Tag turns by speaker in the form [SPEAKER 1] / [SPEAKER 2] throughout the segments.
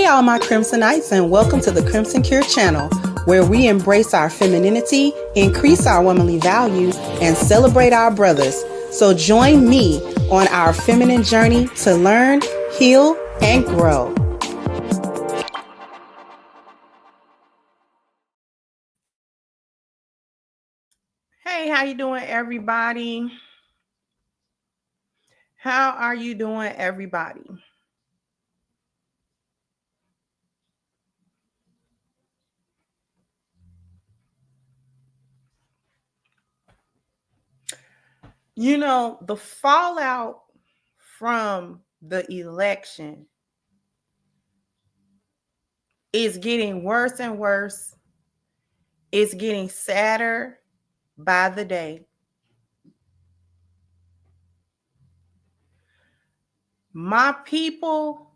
[SPEAKER 1] Hey, all my Crimsonites, and welcome to the Crimson Cure channel, where we embrace our femininity, increase our womanly value, and celebrate our brothers. So join me on our feminine journey to learn, heal, and grow. Hey, how you doing, everybody? How are you doing, everybody? You know, the fallout from the election is getting worse and worse. It's getting sadder by the day. My people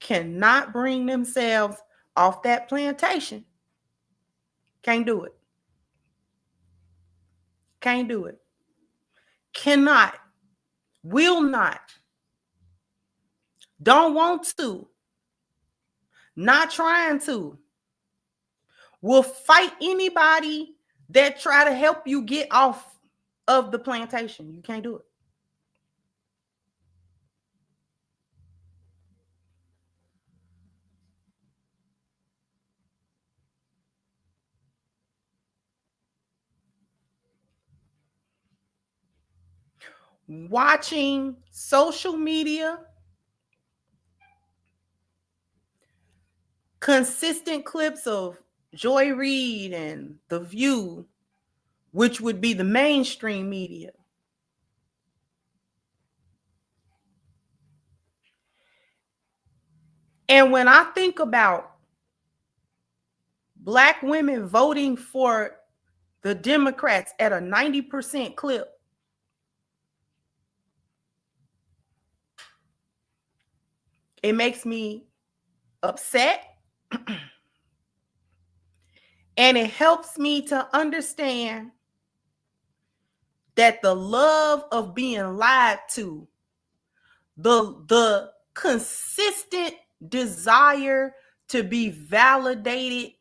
[SPEAKER 1] cannot bring themselves off that plantation. Can't do it. Can't do it. Cannot. Will not. Don't want to. Not trying to. Will fight anybody that try to help you get off of the plantation. You can't do it. Watching social media, consistent clips of Joy Reid and The View, which would be the mainstream media. And when I think about Black women voting for the Democrats at a 90% clip, it makes me upset. And it helps me to understand that the love of being lied to, the consistent desire to be validated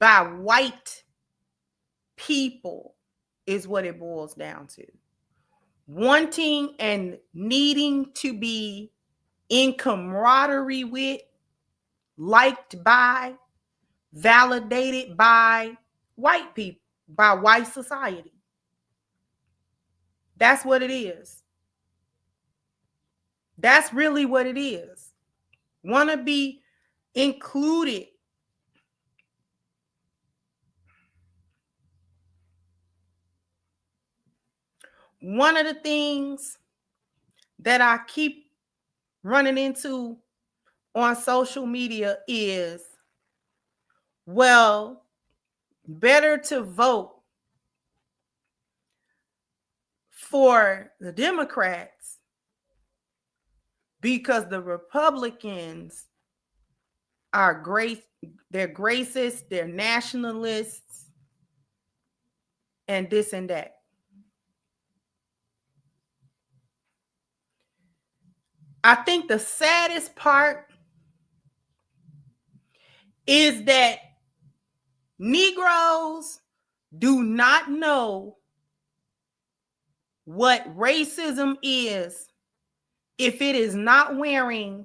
[SPEAKER 1] by white people is what it boils down to. Wanting and needing to be in camaraderie with, liked by, validated by white people, by white society. That's what it is. That's really what it is. Want to be included. One of the things that I keep running into on social media is, well, better to vote for the Democrats because the Republicans are great. They're racist, they're nationalists, and this and that. I think the saddest part is that Negroes do not know what racism is if it is not wearing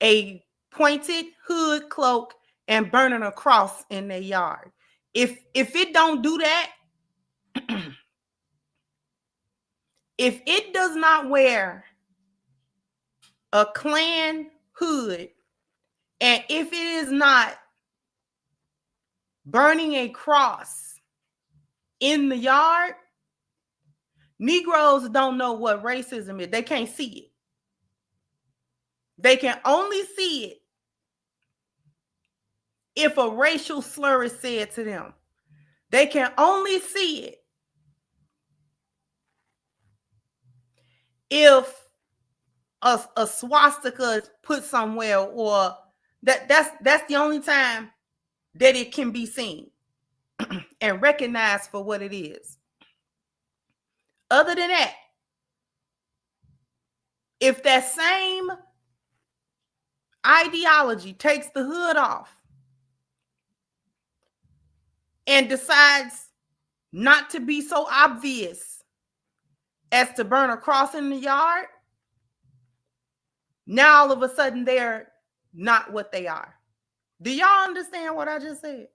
[SPEAKER 1] a pointed hood cloak and burning a cross in their yard. If it don't do that, if it does not wear a Klan hood, and if it is not burning a cross in the yard, Negroes don't know what racism is. They can't see it. They can only see it if a racial slur is said to them. They can only see it if a swastika is put somewhere, or that's the only time that it can be seen and recognized for what it is. Other than that, if that same ideology takes the hood off and decides not to be so obvious as to burn a cross in the yard, now all of a sudden they're not what they are. Do y'all understand what I just said?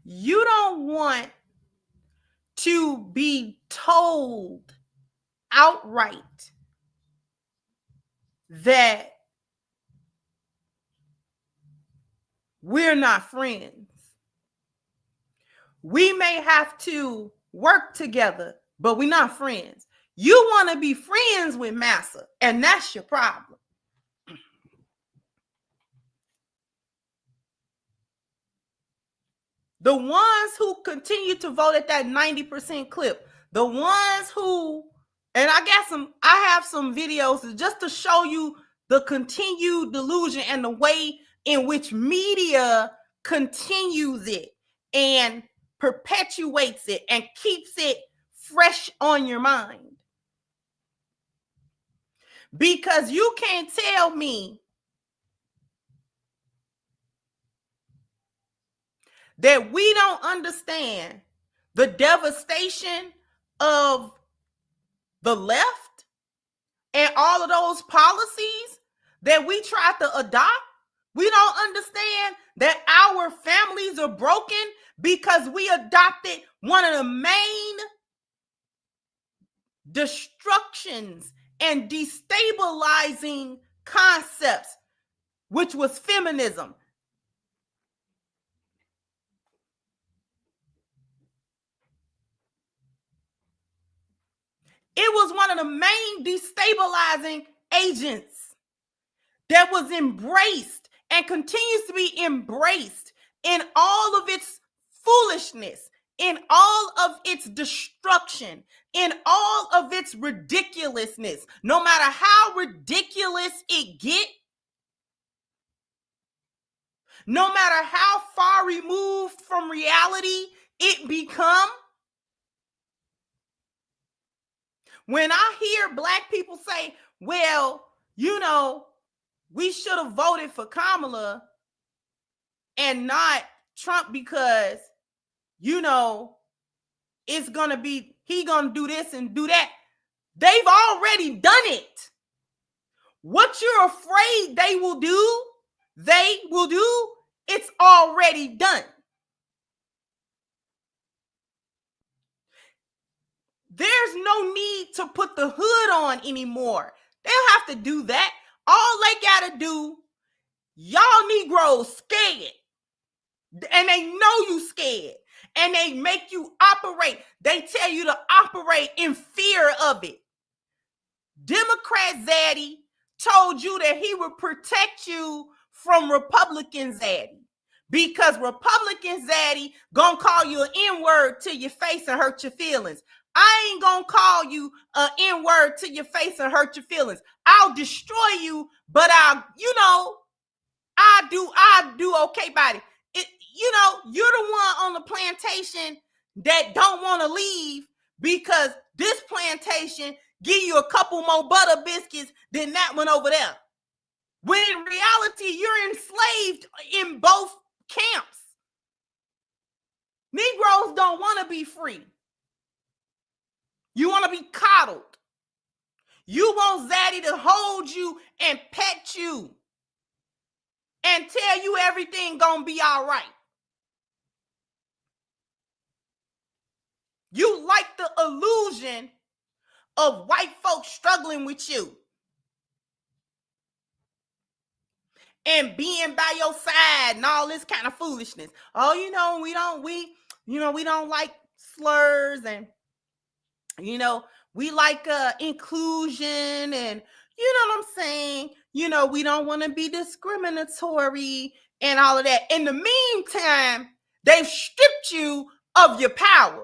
[SPEAKER 1] You don't want to be told outright that we're not friends. We may have to work together, but we're not friends. You want to be friends with Massa, and that's your problem. The ones who continue to vote at that 90% clip, the ones who, and I have some videos just to show you the continued delusion and the way in which media continues it and perpetuates it and keeps it fresh on your mind. Because you can't tell me that we don't understand the devastation of the left and all of those policies that we tried to adopt. We don't understand that our families are broken because we adopted one of the main destructions and destabilizing concepts, which was feminism. It was one of the main destabilizing agents that was embraced and continues to be embraced in all of its foolishness, in all of its destruction, in all of its ridiculousness. No matter how ridiculous it gets, no matter how far removed from reality it becomes, when I hear Black people say, well, we should have voted for Kamala and not Trump because, it's going to be, he going to do this and do that. They've already done it. What you're afraid they will do, it's already done. There's no need to put the hood on anymore. They don't have to do that. All they got to do, y'all Negroes scared. And they know you scared. And they make you operate. They tell you to operate in fear of it. Democrat Zaddy told you that he would protect you from Republican Zaddy. Because Republican Zaddy gonna call you an N-word to your face and hurt your feelings. I ain't gonna call you an N-word to your face and hurt your feelings. I'll destroy you, but I do okay by it. You're the one on the plantation that don't want to leave because this plantation give you a couple more butter biscuits than that one over there. When in reality, you're enslaved in both camps. Negroes don't want to be free. You want to be coddled. You want Zaddy to hold you and pet you and tell you everything gonna be all right. You like the illusion of white folks struggling with you and being by your side and all this kind of foolishness. Oh, we don't like slurs, and we like inclusion, and you know what I'm saying? We don't want to be discriminatory and all of that. In the meantime, they've stripped you of your power.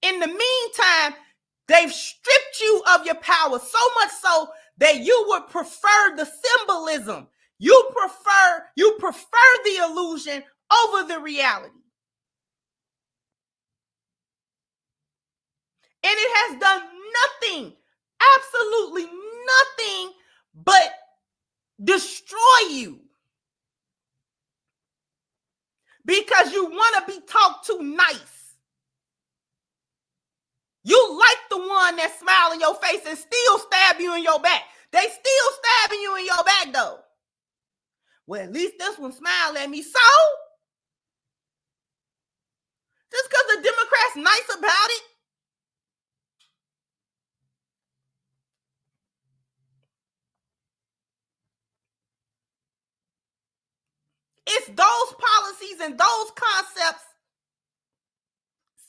[SPEAKER 1] In the meantime, they've stripped you of your power so much so that you would prefer the symbolism. You prefer the illusion over the reality. And it has done nothing, absolutely nothing but destroy you. Because you want to be talked to nice. You like the one that smile in your face and still stab you in your back. They still stabbing you in your back though. Well, at least this one smiled at me. So? Just because the Democrats nice about it? It's those policies and those concepts,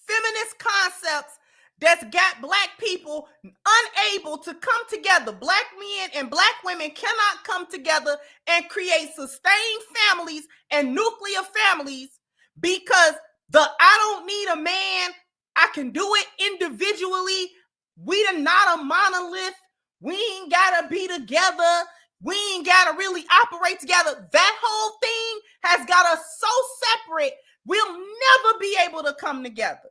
[SPEAKER 1] feminist concepts, that's got Black people unable to come together. Black men and Black women cannot come together and create sustained families and nuclear families because I don't need a man. I can do it individually. We are not a monolith. We ain't got to be together. We ain't got to really operate together. That whole thing has got us so separate, we'll never be able to come together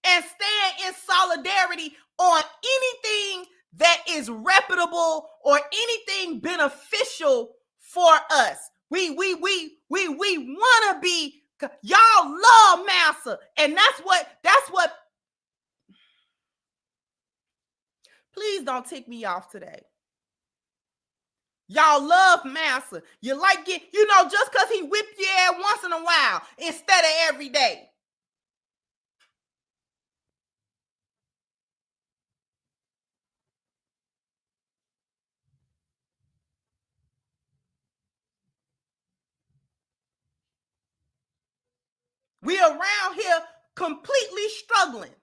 [SPEAKER 1] and stand in solidarity on anything that is reputable or anything beneficial for us. We want to be, y'all love massa, and that's what please don't tick me off today. Y'all love massa. You like it, just because he whip your ass once in a while instead of every day. We around here completely struggling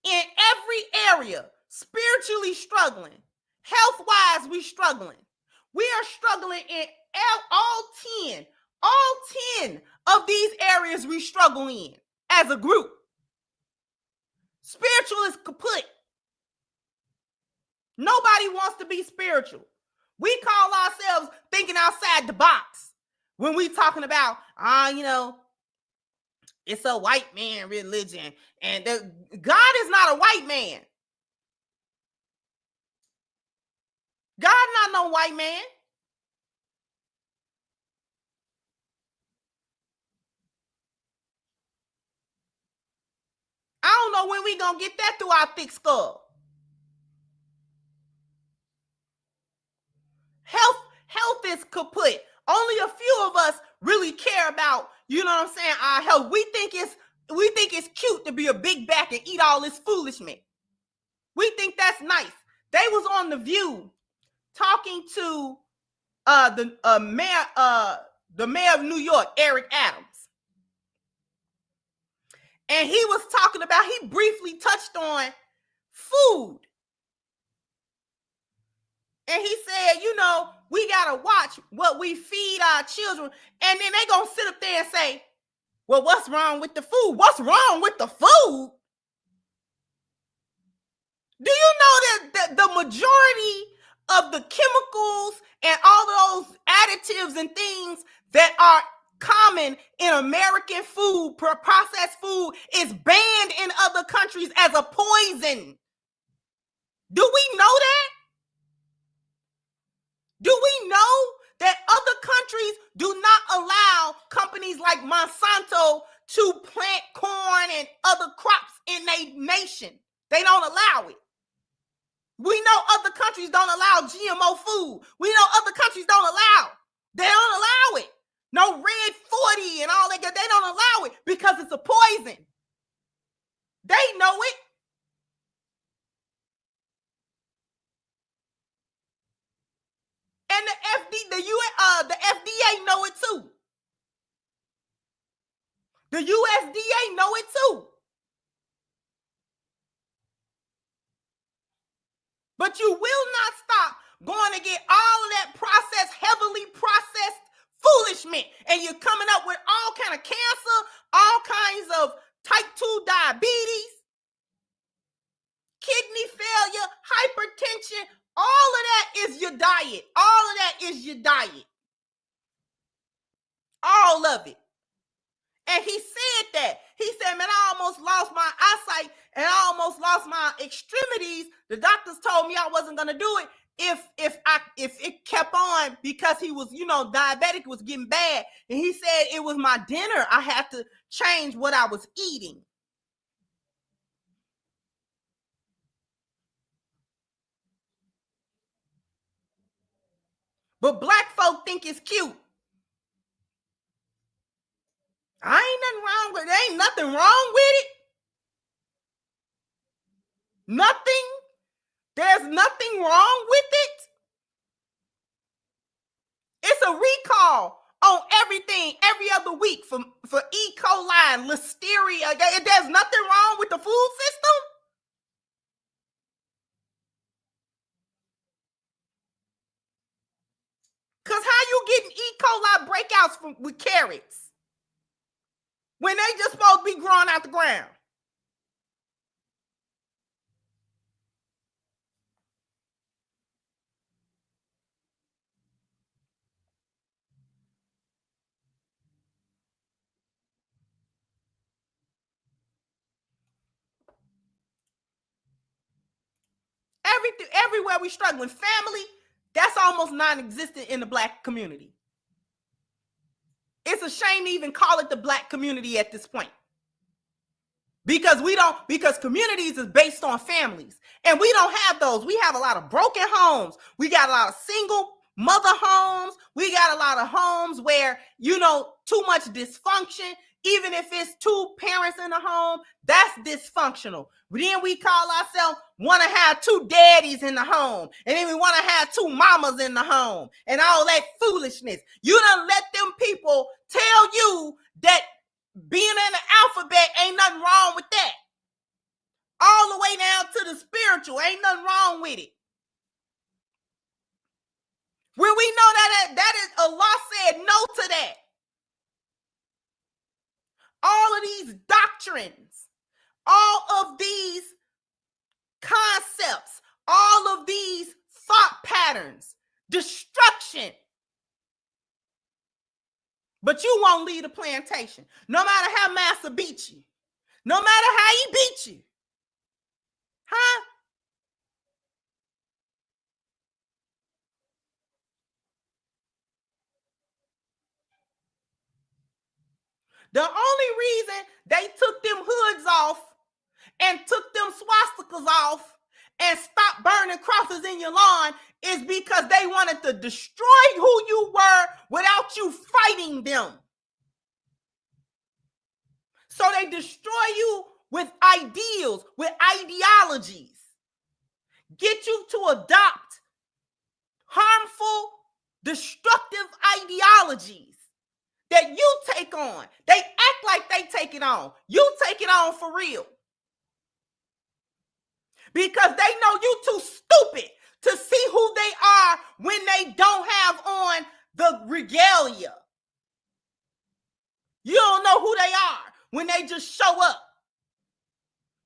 [SPEAKER 1] in every area, spiritually struggling, health-wise we struggling. We are struggling in all 10 of these areas we struggle in as a group. Spiritual is kaput. Nobody wants to be spiritual. We call ourselves thinking outside the box when we talking about, it's a white man religion. And God is not a white man. God not no white man. I don't know when we gonna get that through our thick skull. Health is kaput. Only a few of us really care about, our health. We think it's cute to be a big back and eat all this foolishness. We think that's nice. They was on The View talking to the mayor of New York, Eric Adams. And he was talking about, he briefly touched on food. And he said, we got to watch what we feed our children. And then they going to sit up there and say, well, what's wrong with the food? What's wrong with the food? Do you know that the majority of the chemicals and all of those additives and things that are common in American food, processed food, is banned in other countries as a poison? Do we know that? Do we know that other countries do not allow companies like Monsanto to plant corn and other crops in their nation? They don't allow it. We know other countries don't allow GMO food. We know other countries don't allow. They don't allow it. No red 40 and all that. They don't allow it because it's a poison. They know it. And the FDA know it too. The USDA know it too. But you will not stop going to get all of that heavily processed foolishness. And you're coming up with all kind of cancer, all kinds of type 2 diabetes, kidney failure, hypertension. All of that is your
[SPEAKER 2] your diet. All of it. And he said that. He said, man, I almost lost my eyesight and I almost lost my extremities. The doctors told me I wasn't going to do it if it kept on, because he was, diabetic, was getting bad. And he said it was my dinner. I had to change what I was eating. But black folk think it's cute. Ain't nothing wrong with it. There ain't nothing wrong with it. Nothing. There's nothing wrong with it. It's a recall on everything every other week for E. coli and listeria. There's nothing wrong with the food system. Because how you getting E. coli breakouts with carrots when they just supposed to be growing out the ground? Everywhere we struggling. Family, that's almost non-existent in the black community. It's a shame to even call it the black community at this point. Because communities is based on families. And we don't have those. We have a lot of broken homes. We got a lot of single mother homes. We got a lot of homes where, too much dysfunction. Even if it's two parents in the home, that's dysfunctional. Then we call ourselves want to have two daddies in the home. And then we want to have two mamas in the home. And all that foolishness. You done let them people tell you that being in the alphabet ain't nothing wrong with that. All the way down to the spiritual, ain't nothing wrong with it. When we know that is, Allah said no to that. All of these doctrines, all of these concepts, all of these thought patterns, destruction. But you won't leave the plantation. No matter how Master beat you. No matter how he beat you. Huh? The only reason they took them hoods off and took them swastikas off and stopped burning crosses in your lawn is because they wanted to destroy who you were without you fighting them. So they destroy you with ideals, with ideologies. Get you to adopt harmful, destructive ideologies that you take on. They act like they take it on. You take it on for real. Because they know you too stupid to see who they are when they don't have on the regalia. You don't know who they are when they just show up.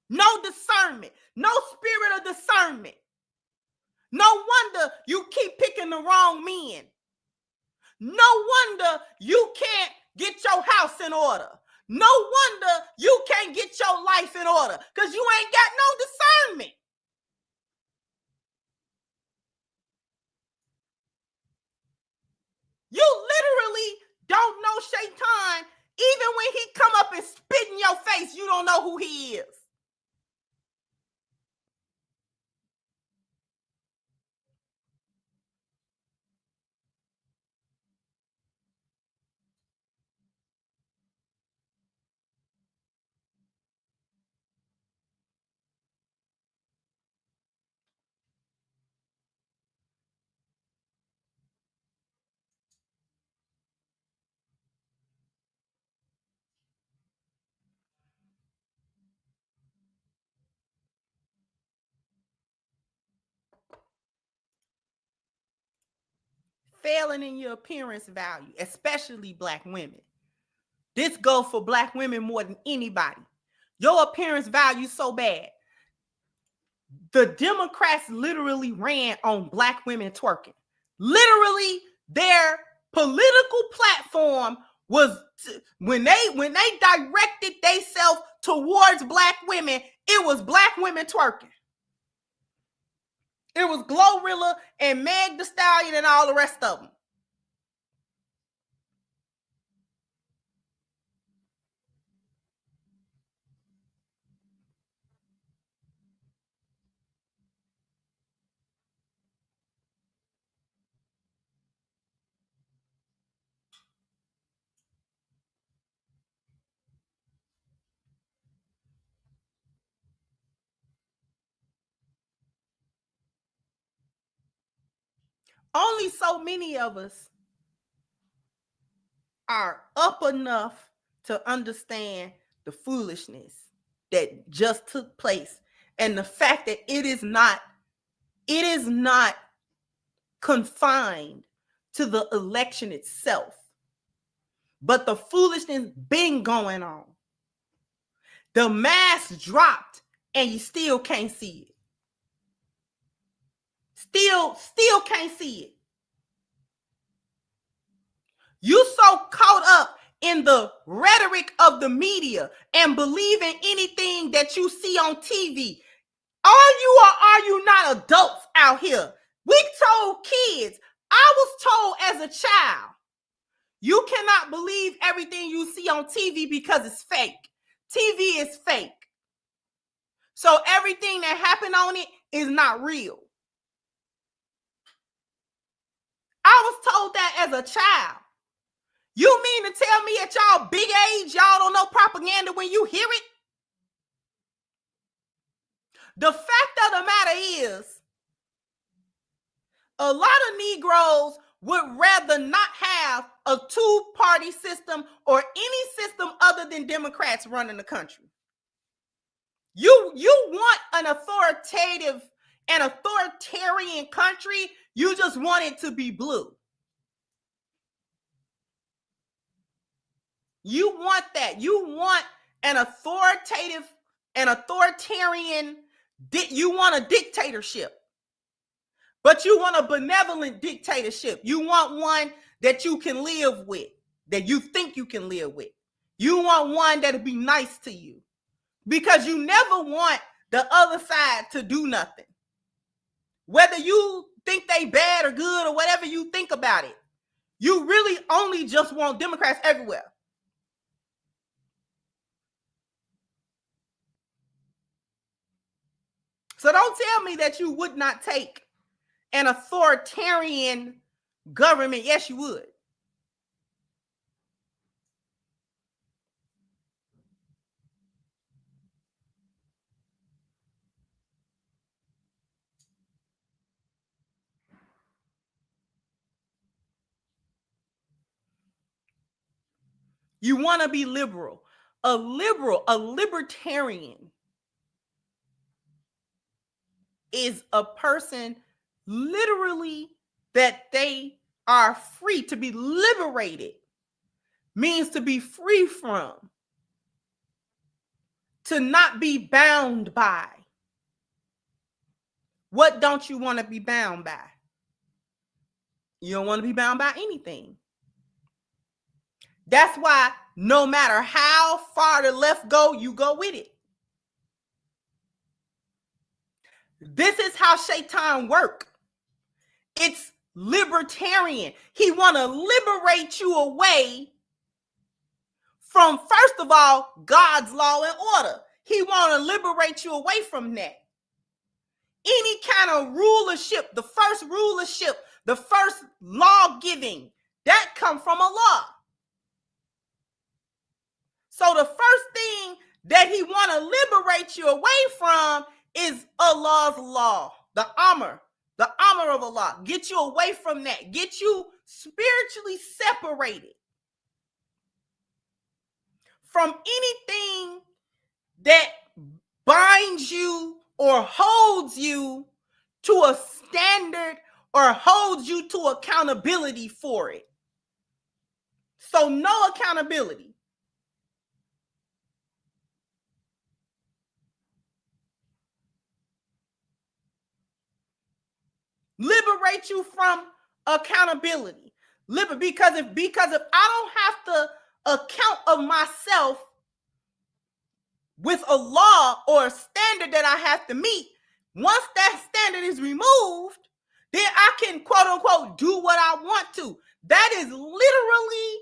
[SPEAKER 2] No discernment. No spirit of discernment. No wonder you keep picking the wrong men. No wonder you can't get your house in order. No wonder you can't get your life in order because you ain't got no discernment. You literally don't know Shaitan. Even when he come up and spit in your face, you don't know who he is. Failing in your appearance value, especially black women. This goes for black women more than anybody. Your appearance value so bad. The Democrats literally ran on black women twerking. Literally their political platform was when they directed themselves towards black women, it was black women twerking. It was Glorilla and Meg Thee Stallion and all the rest of them. Only so many of us are up enough to understand the foolishness that just took place and the fact that it is not confined to the election itself, but the foolishness been going on. The mask dropped and you still can't see it. Still can't see it. You so caught up in the rhetoric of the media and believing anything that you see on TV. Are you or are you not adults out here? We told kids, I was told as a child, you cannot believe everything you see on TV because it's fake. TV is fake. So everything that happened on it is not real. I was told that as a child. You mean to tell me at y'all big age, y'all don't know propaganda when you hear it? The fact of the matter is, a lot of Negroes would rather not have a two-party system or any system other than Democrats running the country. You want an authoritarian country, you just want it to be blue. You want that. You want an authoritarian, you want a dictatorship. But you want a benevolent dictatorship. You want one that you can live with, that you think you can live with. You want one that'll be nice to you. Because you never want the other side to do nothing. Whether you think they bad or good or whatever you think about it, you really only just want Democrats everywhere. So don't tell me that you would not take an authoritarian government. Yes, you would. You want to be liberal. A libertarian is a person literally that they are free. To be liberated means to be free from, to not be bound by. What don't you want to be bound by? You don't want to be bound by anything. That's why no matter how far the left go, you go with it. This is how Shaitan work. It's libertarian. He want to liberate you away from, first of all, God's law and order. He want to liberate you away from that. Any kind of rulership, the first rulership, the first law giving, that come from Allah. So the first thing that he want to liberate you away from is Allah's law, the Amr of Allah. Get you away from that. Get you spiritually separated from anything that binds you or holds you to a standard or holds you to accountability for it. So no accountability. Liberate you from accountability. because if I don't have to account of myself with a law or a standard that I have to meet, once that standard is removed, then I can quote unquote do what I want to. That is literally,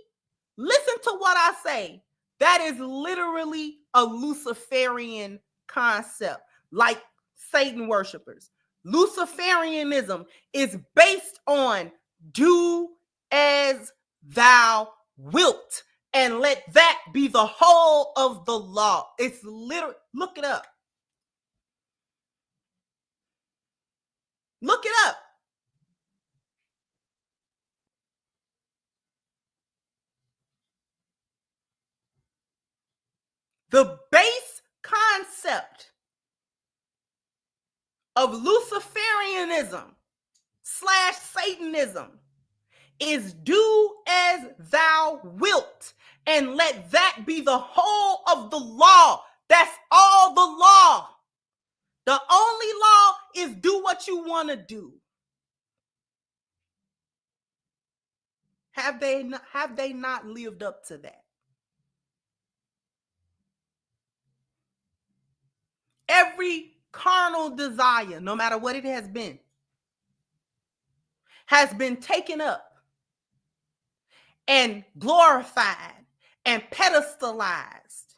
[SPEAKER 2] listen to what I say, that is literally a Luciferian concept, like Satan worshipers. Luciferianism is based on do as thou wilt, and let that be the whole of the law. It's literally, look it up. Look it up. The base concept of Luciferianism / Satanism is do as thou wilt, and let that be the whole of the law. That's all the law. The only law is do what you want to do. Have they not lived up to that? Every carnal desire, no matter what it has been taken up and glorified and pedestalized.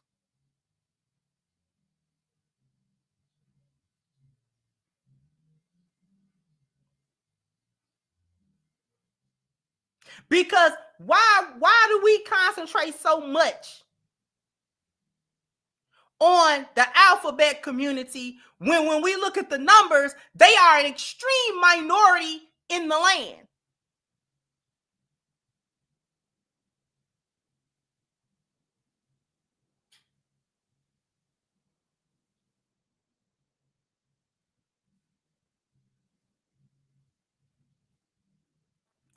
[SPEAKER 2] Because why do we concentrate so much on the alphabet community when we look at the numbers, they are an extreme minority in the land?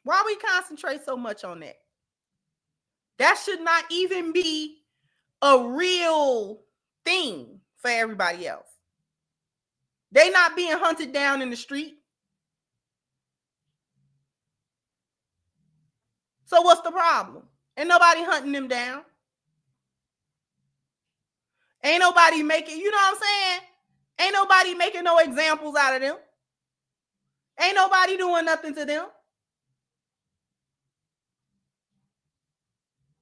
[SPEAKER 2] Why we concentrate so much on that? That should not even be a real thing for everybody else. They not being hunted down in the street. So what's the problem? Ain't nobody hunting them down. Ain't nobody making, you know what I'm saying? Ain't nobody making no examples out of them. Ain't nobody doing nothing to them.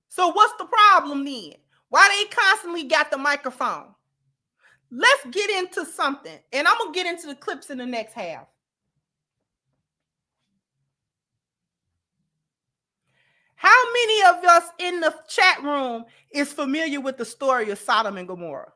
[SPEAKER 2] So what's the problem then? Why they constantly got the microphone? Let's get into something. And I'm going to get into the clips in the next half. How many of us in the chat room is familiar with the story of Sodom and Gomorrah?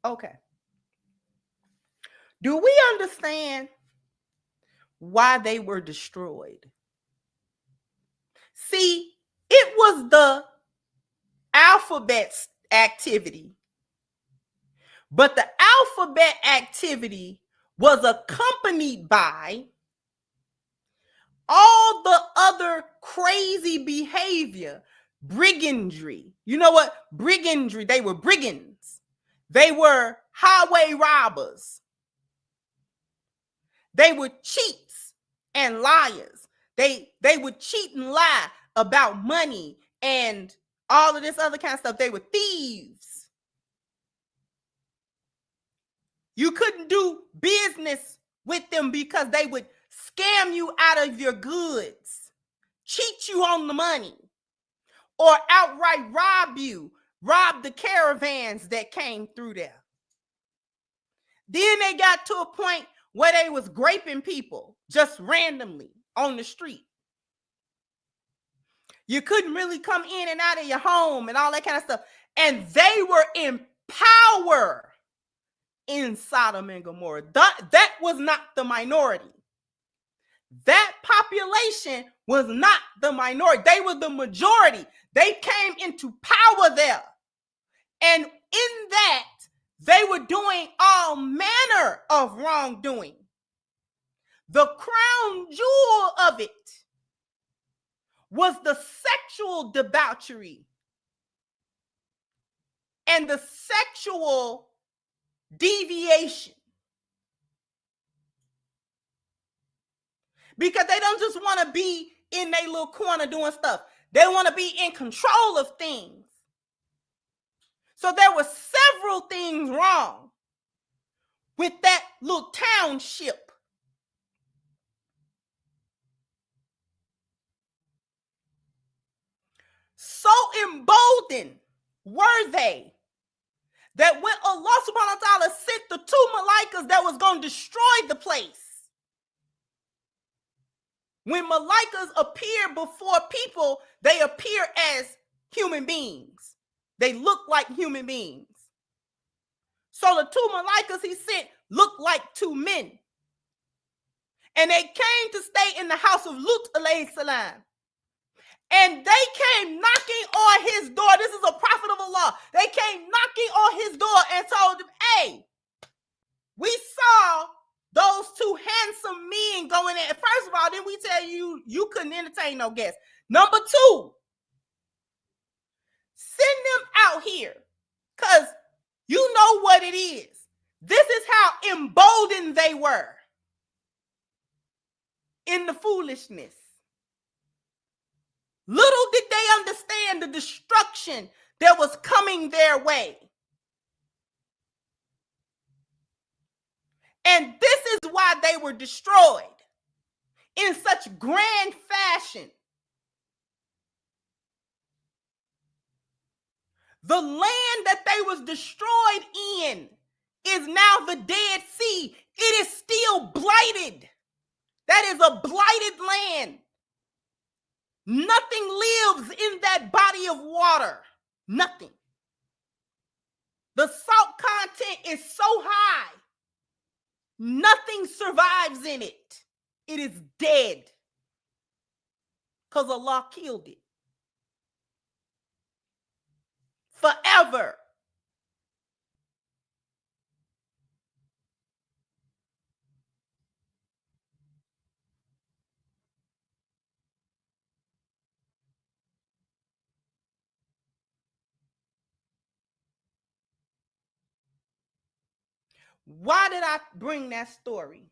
[SPEAKER 2] Okay. Do we understand why they were destroyed? See, it was the alphabet's activity, but the alphabet activity was accompanied by all the other crazy behavior, brigandry. You know what? Brigandry, they were brigands. They were highway robbers. They were cheats and liars. They would cheat and lie about money and all of this other kind of stuff. They were thieves. You couldn't do business with them because they would scam you out of your goods, cheat you on the money, or outright rob the caravans that came through there. Then they got to a point where they was graping people just randomly on the street. You couldn't really come in and out of your home and all that kind of stuff. And they were in power in Sodom and Gomorrah. That was not the minority. That population was not the minority. They were the majority. They came into power there. And in that, they were doing all manner of wrongdoing. The crown jewel of it was the sexual debauchery and the sexual deviation. Because they don't just want to be in their little corner doing stuff. They want to be in control of things. So there were several things wrong with that little township. So emboldened were they that when Allah subhanahu wa ta'ala sent the two malaikas that was going to destroy the place, when malaikas appear before people, they appear as human beings. They look like human beings. So the two malaikas he sent looked like two men. And they came to stay in the house of Lut alayhi salam. And they came knocking on his door. This is a prophet of Allah. They came knocking on his door and told him, hey, we saw those two handsome men going in. First of all, didn't we tell you you couldn't entertain no guests? Number two, send them out here because you know what it is. This is how emboldened they were in the foolishness. Little did they understand the destruction that was coming their way. And this is why they were destroyed in such grand fashion. The land that they was destroyed in is now the Dead Sea. It is still blighted. That is a blighted land. Nothing lives in that body of water. Nothing. The salt content is so high. Nothing survives in it. It is dead. Because Allah killed it. Forever. Why did I bring that story?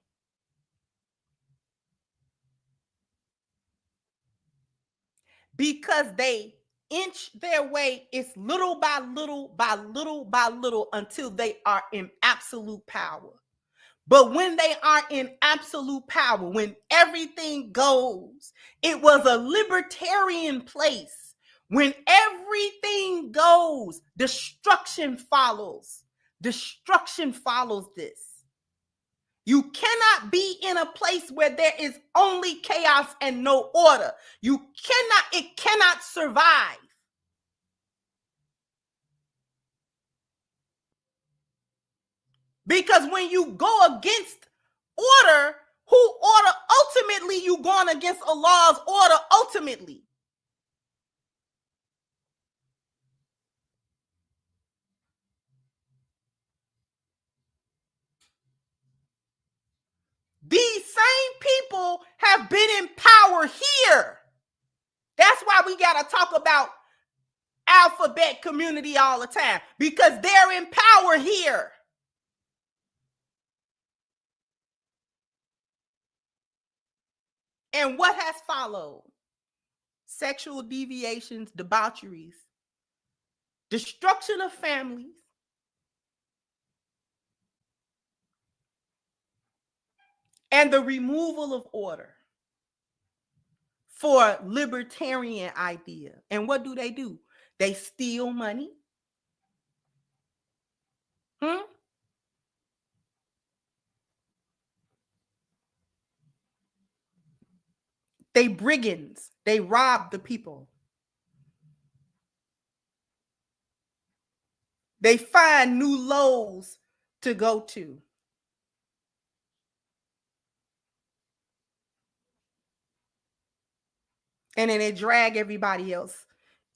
[SPEAKER 2] Because they inch their way, it's little by little, by little by little, until they are in absolute power. But when they are in absolute power, when everything goes, it was a libertarian place. When everything goes, destruction follows. Destruction follows this. You cannot be in a place where there is only chaos and no order. It cannot survive. Because when you go against order, who order? Ultimately, you going against Allah's order ultimately. These same people have been in power here. That's why we got to talk about alphabet community all the time, because they're in power here. And what has followed? Sexual deviations, debaucheries, destruction of families, and the removal of order for libertarian idea. And what do? They steal money. They brigands. They rob the people. They find new lows to go to. And then they drag everybody else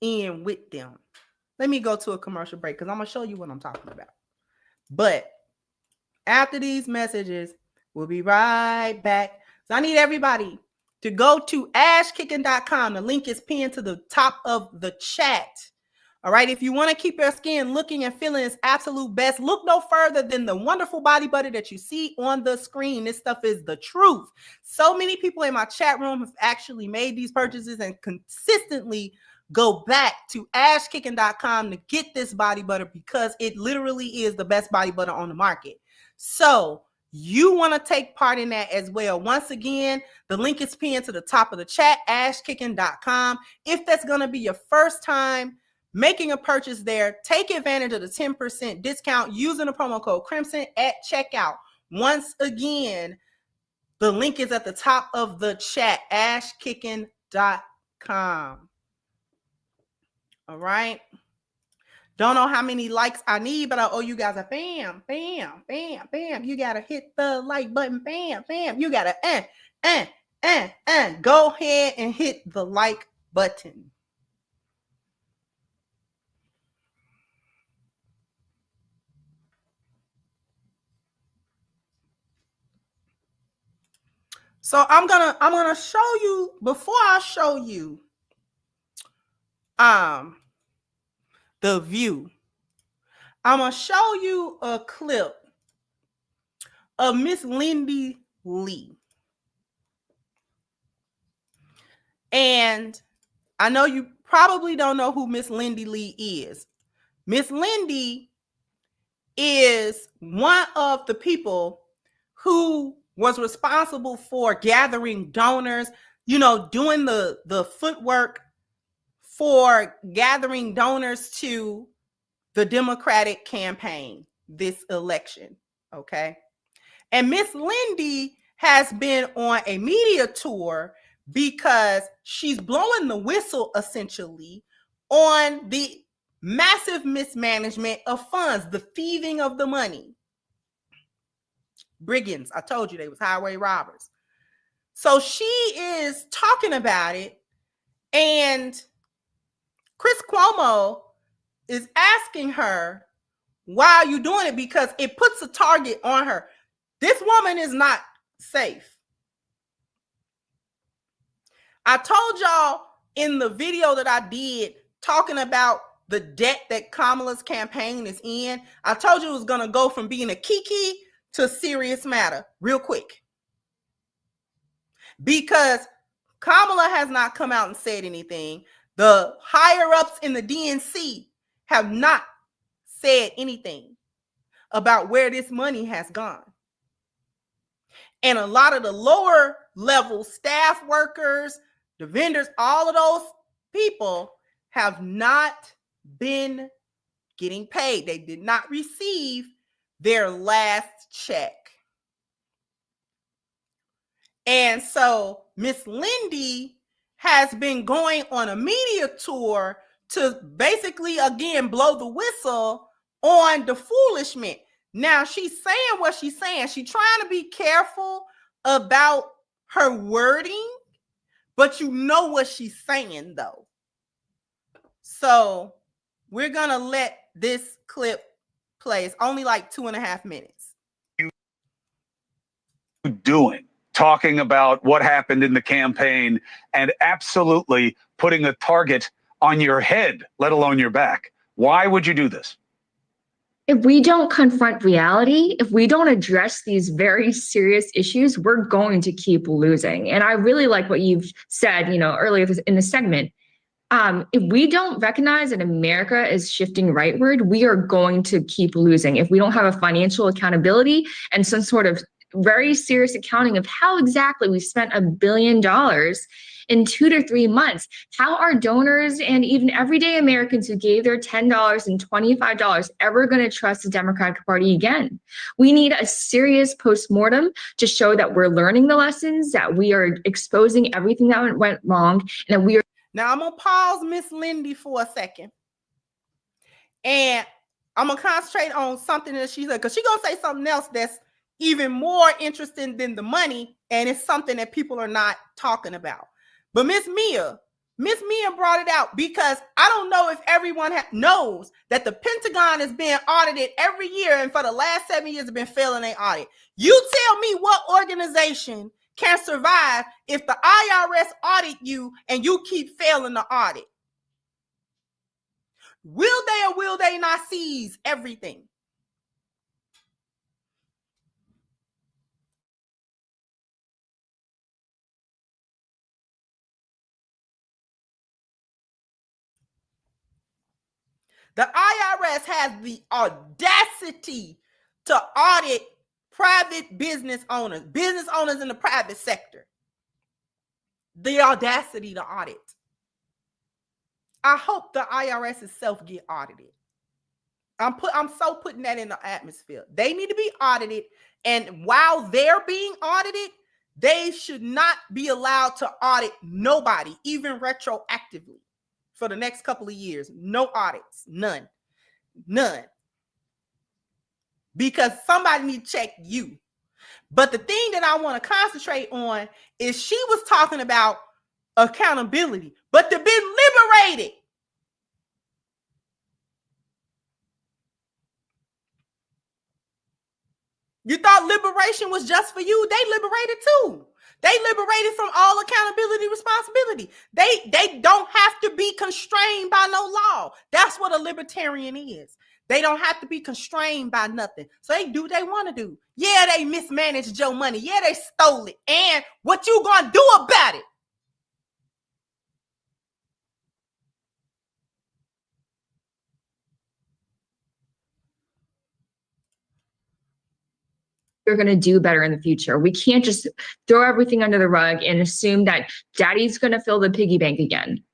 [SPEAKER 2] in with them. Let me go to a commercial break because I'm going to show you what I'm talking about. But after these messages, we'll be right back. So I need everybody to go to ashkicking.com. The link is pinned to the top of the chat. All right. If you want to keep your skin looking and feeling its absolute best, look no further than the wonderful body butter that you see on the screen. This stuff is the truth. So many people in my chat room have actually made these purchases and consistently go back to ashkicking.com to get this body butter because it literally is the best body butter on the market. So you want to take part in that as well. Once again, the link is pinned to the top of the chat, ashkicking.com. If that's going to be your first time making a purchase there, take advantage of the 10% discount using the promo code Crimson at checkout. Once again, the link is at the top of the chat, ashkicking.com. All right. Don't know how many likes I need, but I owe you guys a bam, bam, bam, bam. You got to hit the like button, bam, bam. You got to go ahead and hit the like button. So I'm gonna show you, before I show you the view, I'm gonna show you a clip of Miss Lindy Lee. And I know you probably don't know who Miss Lindy Lee is. Miss Lindy is one of the people who was responsible for gathering donors, doing the footwork for gathering donors to the Democratic campaign this election, okay? And Miss Lindy has been on a media tour because she's blowing the whistle, essentially, on the massive mismanagement of funds, the thieving of the money. Brigands, I told you they was highway robbers. So she is talking about it, and Chris Cuomo is asking her, why are you doing it? Because it puts a target on her. This woman is not safe. I told y'all in the video that I did talking about the debt that Kamala's campaign is in, I told you it was going to go from being a kiki to a serious matter real quick. Because Kamala has not come out and said anything. The higher ups in the DNC have not said anything about where this money has gone. And a lot of the lower level staff workers, the vendors, all of those people have not been getting paid. They did not receive their last check. And so Miss Lindy has been going on a media tour to basically, again, blow the whistle on the foolishness. Now, she's saying what she's saying. She's trying to be careful about her wording, but you know what she's saying, though. So we're going to let this clip play. It's only like 2.5 minutes.
[SPEAKER 3] Doing? Talking about what happened in the campaign and absolutely putting a target on your head, let alone your back. Why would you do this?
[SPEAKER 4] If we don't confront reality, if we don't address these very serious issues, we're going to keep losing. And I really like what you've said, earlier in the segment. If we don't recognize that America is shifting rightward, we are going to keep losing. If we don't have a financial accountability and some sort of very serious accounting of how exactly we spent $1 billion in 2 to 3 months, how are donors and even everyday Americans who gave their $10 and $25 ever going to trust the Democratic Party again? We need a serious postmortem to show that we're learning the lessons, that we are exposing everything that went wrong, and that we are.
[SPEAKER 2] Now I'm going to pause Miss Lindy for a second. And I'm going to concentrate on something that she said, because she's going to say something else that's even more interesting than the money, and it's something that people are not talking about. But Miss Mia brought it out because I don't know if everyone knows that the Pentagon is being audited every year, and for the last 7 years have been failing their audit. You tell me what organization can survive if the IRS audit you and you keep failing the audit? Will they or will they not seize everything? The IRS has the audacity to audit private business owners in the private sector. The audacity to audit. I hope the IRS itself get audited. I'm so putting that in the atmosphere. They need to be audited, and while they're being audited, they should not be allowed to audit nobody, even retroactively, for the next couple of years. No audits, none. Because somebody need to check you. But the thing that I want to concentrate on is she was talking about accountability, but to be liberated. You thought liberation was just for you? They liberated too. They liberated from all accountability, responsibility. They don't have to be constrained by no law. That's what a libertarian is. They don't have to be constrained by nothing. So they do what they want to do. Yeah, they mismanaged your money. Yeah, they stole it. And what you gonna do about it?
[SPEAKER 4] We're going to do better in the future. We can't just throw everything under the rug and assume that daddy's going to fill the piggy bank again.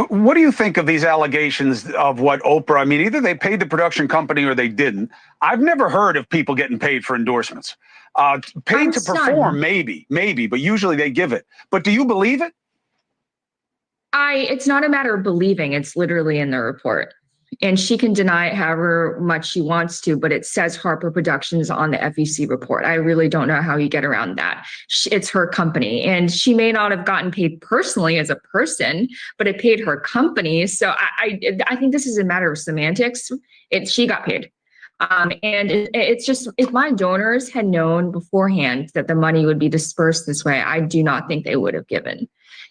[SPEAKER 3] What do you think of these allegations of what Oprah, I mean, either they paid the production company or they didn't. I've never heard of people getting paid for endorsements. Paid to perform, maybe, but usually they give it. But do you believe it?
[SPEAKER 4] It's not a matter of believing. It's literally in the report. And she can deny it however much she wants to, but it says Harper Productions on the FEC report. I really don't know how you get around that. It's her company, and she may not have gotten paid personally as a person, but it paid her company. So I think this is a matter of semantics. She got paid. And it's just, if my donors had known beforehand that the money would be dispersed this way, I do not think they would have given.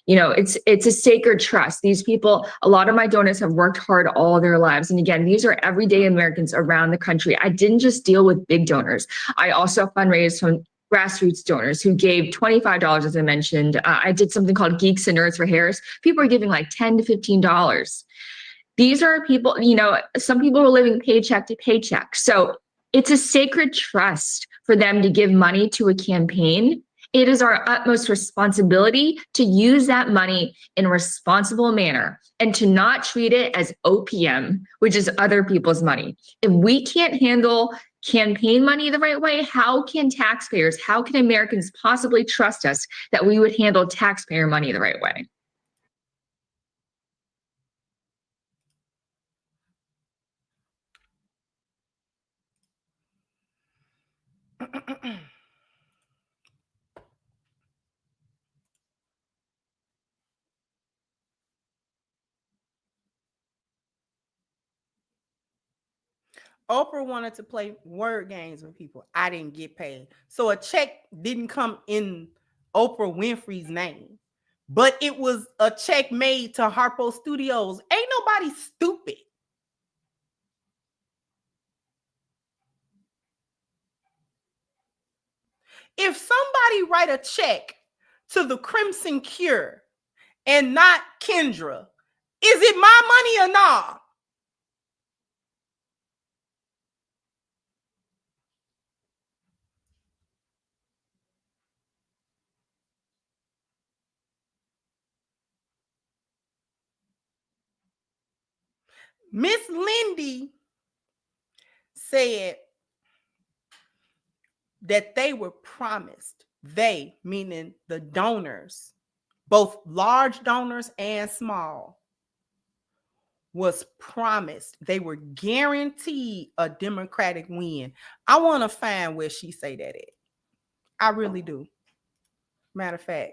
[SPEAKER 4] You know, it's a sacred trust. These people, a lot of my donors have worked hard all their lives. And again, these are everyday Americans around the country. I didn't just deal with big donors. I also fundraised from grassroots donors who gave $25, as I mentioned. I did something called Geeks and Nerds for Hairs. People are giving like $10 to $15. These are people, you know, some people are living paycheck to paycheck. So it's a sacred trust for them to give money to a campaign. It is our utmost responsibility to use that money in a responsible manner and to not treat it as OPM, which is other people's money. If we can't handle campaign money the right way, how can taxpayers, how can Americans possibly trust us that we would handle taxpayer money the right way?
[SPEAKER 2] Oprah wanted to play word games with people. I didn't get paid. So a check didn't come in Oprah Winfrey's name, but it was a check made to Harpo Studios. Ain't nobody stupid. If somebody write a check to the Crimson Cure and not Kendra, is it my money or not? Miss Lindy said that they were promised, they meaning the donors, both large donors and small, was promised, they were guaranteed a Democratic win. I want to find where she say that at. I really do. Matter of fact.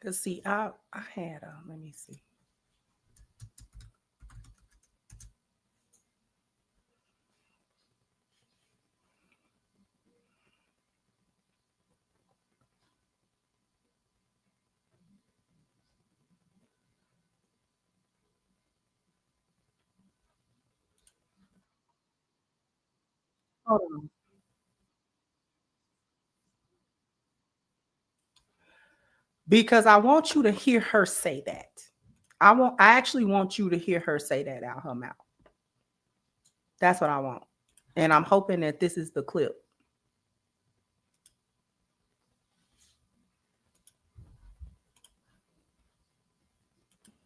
[SPEAKER 2] Cause see, I had let me see. Hold on. Because I want you to hear her say that. I actually want you to hear her say that out her mouth. That's what I want. And I'm hoping that this is the clip.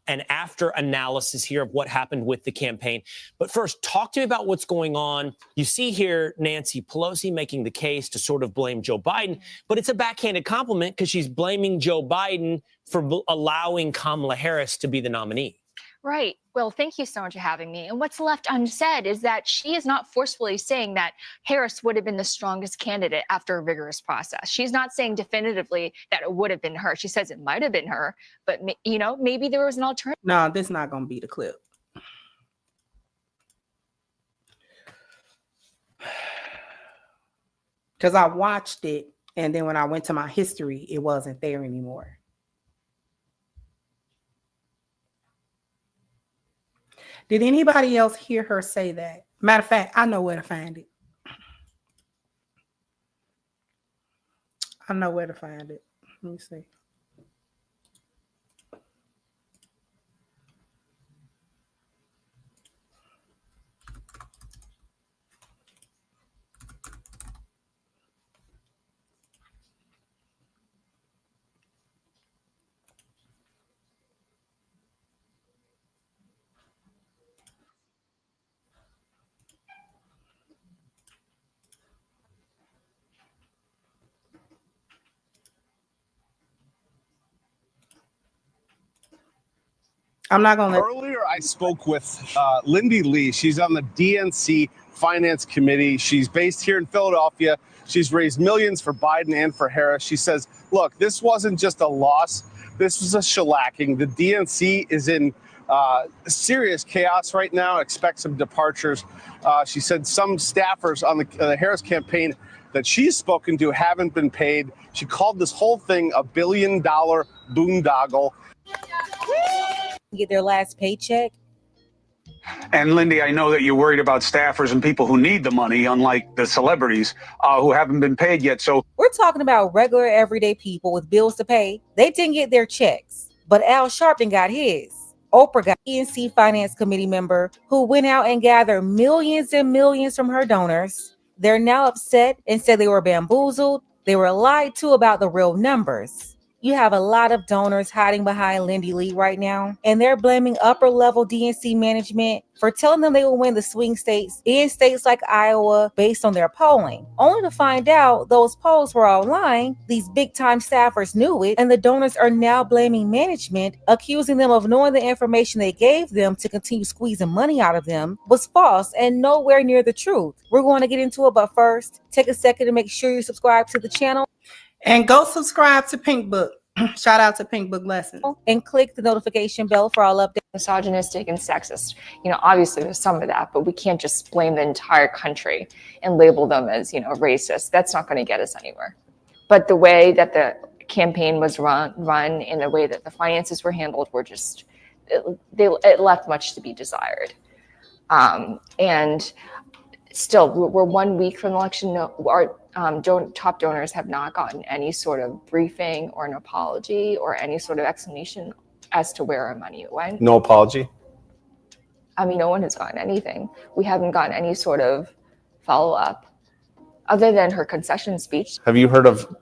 [SPEAKER 5] And after analysis here of what happened with the campaign. But first, talk to me about what's going on. You see here Nancy Pelosi making the case to sort of blame Joe Biden, but it's a backhanded compliment because she's blaming Joe Biden for allowing Kamala Harris to be the nominee.
[SPEAKER 6] Right. Well, thank you so much for having me. And what's left unsaid is that she is not forcefully saying that Harris would have been the strongest candidate after a rigorous process. She's not saying definitively that it would have been her. She says it might have been her, but you know, maybe there was an alternative.
[SPEAKER 2] No, this is not going to be the clip. Because I watched it, and then when I went to my history, it wasn't there anymore. Did anybody else hear her say that? Matter of fact, I know where to find it. I know where to find it. Let me see. I'm not going to let...
[SPEAKER 7] Earlier, I spoke with Lindy Lee. She's on the DNC Finance Committee. She's based here in Philadelphia. She's raised millions for Biden and for Harris. She says, look, this wasn't just a loss. This was a shellacking. The DNC is in serious chaos right now. Expect some departures. She said some staffers on the Harris campaign that she's spoken to haven't been paid. She called this whole thing a $1 billion boondoggle.
[SPEAKER 8] Get their last paycheck.
[SPEAKER 3] And Lindy, I know that you're worried about staffers and people who need the money, unlike the celebrities who haven't been paid yet. So
[SPEAKER 8] we're talking about regular everyday people with bills to pay. They didn't get their checks, but Al Sharpton got his. Oprah got DNC Finance Committee member who went out and gathered millions and millions from her donors. They're now upset and said they were bamboozled. They were lied to about the real numbers. You have a lot of donors hiding behind Lindy Lee right now, and they're blaming upper-level DNC management for telling them they will win the swing states in states like Iowa based on their polling, only to find out those polls were all lying. These big-time staffers knew it, and the donors are now blaming management, accusing them of knowing the information they gave them to continue squeezing money out of them was false and nowhere near the truth. We're going to get into it, but first, take a second to make sure you subscribe to the channel.
[SPEAKER 2] And go subscribe to Pink Book. Shout out to Pink Book Lessons.
[SPEAKER 8] And click the notification bell for all updates.
[SPEAKER 6] Misogynistic and sexist. You know, obviously there's some of that, but we can't just blame the entire country and label them as, you know, racist. That's not going to get us anywhere. But the way that the campaign was run and the way that the finances were handled were just, it left much to be desired. And still, we're 1 week from the election. Our top donors have not gotten any sort of briefing or an apology or any sort of explanation as to where our money went.
[SPEAKER 7] No apology?
[SPEAKER 6] I mean, no one has gotten anything. We haven't gotten any sort of follow-up other than her concession speech.
[SPEAKER 7] Have you heard of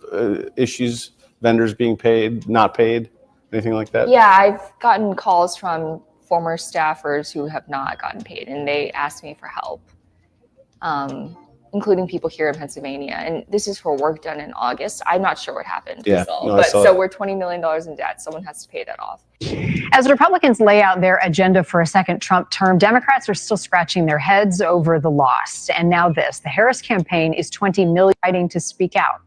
[SPEAKER 7] issues, vendors being paid, not paid, anything like that?
[SPEAKER 6] Yeah, I've gotten calls from former staffers who have not gotten paid, and they asked me for help. Including people here in Pennsylvania. And this is for work done in August. I'm not sure what happened.
[SPEAKER 7] Yeah,
[SPEAKER 6] so we're $20 million in debt. Someone has to pay that off.
[SPEAKER 9] As Republicans lay out their agenda for a second Trump term, Democrats are still scratching their heads over the loss. And now this, the Harris campaign is $20 million fighting to speak out.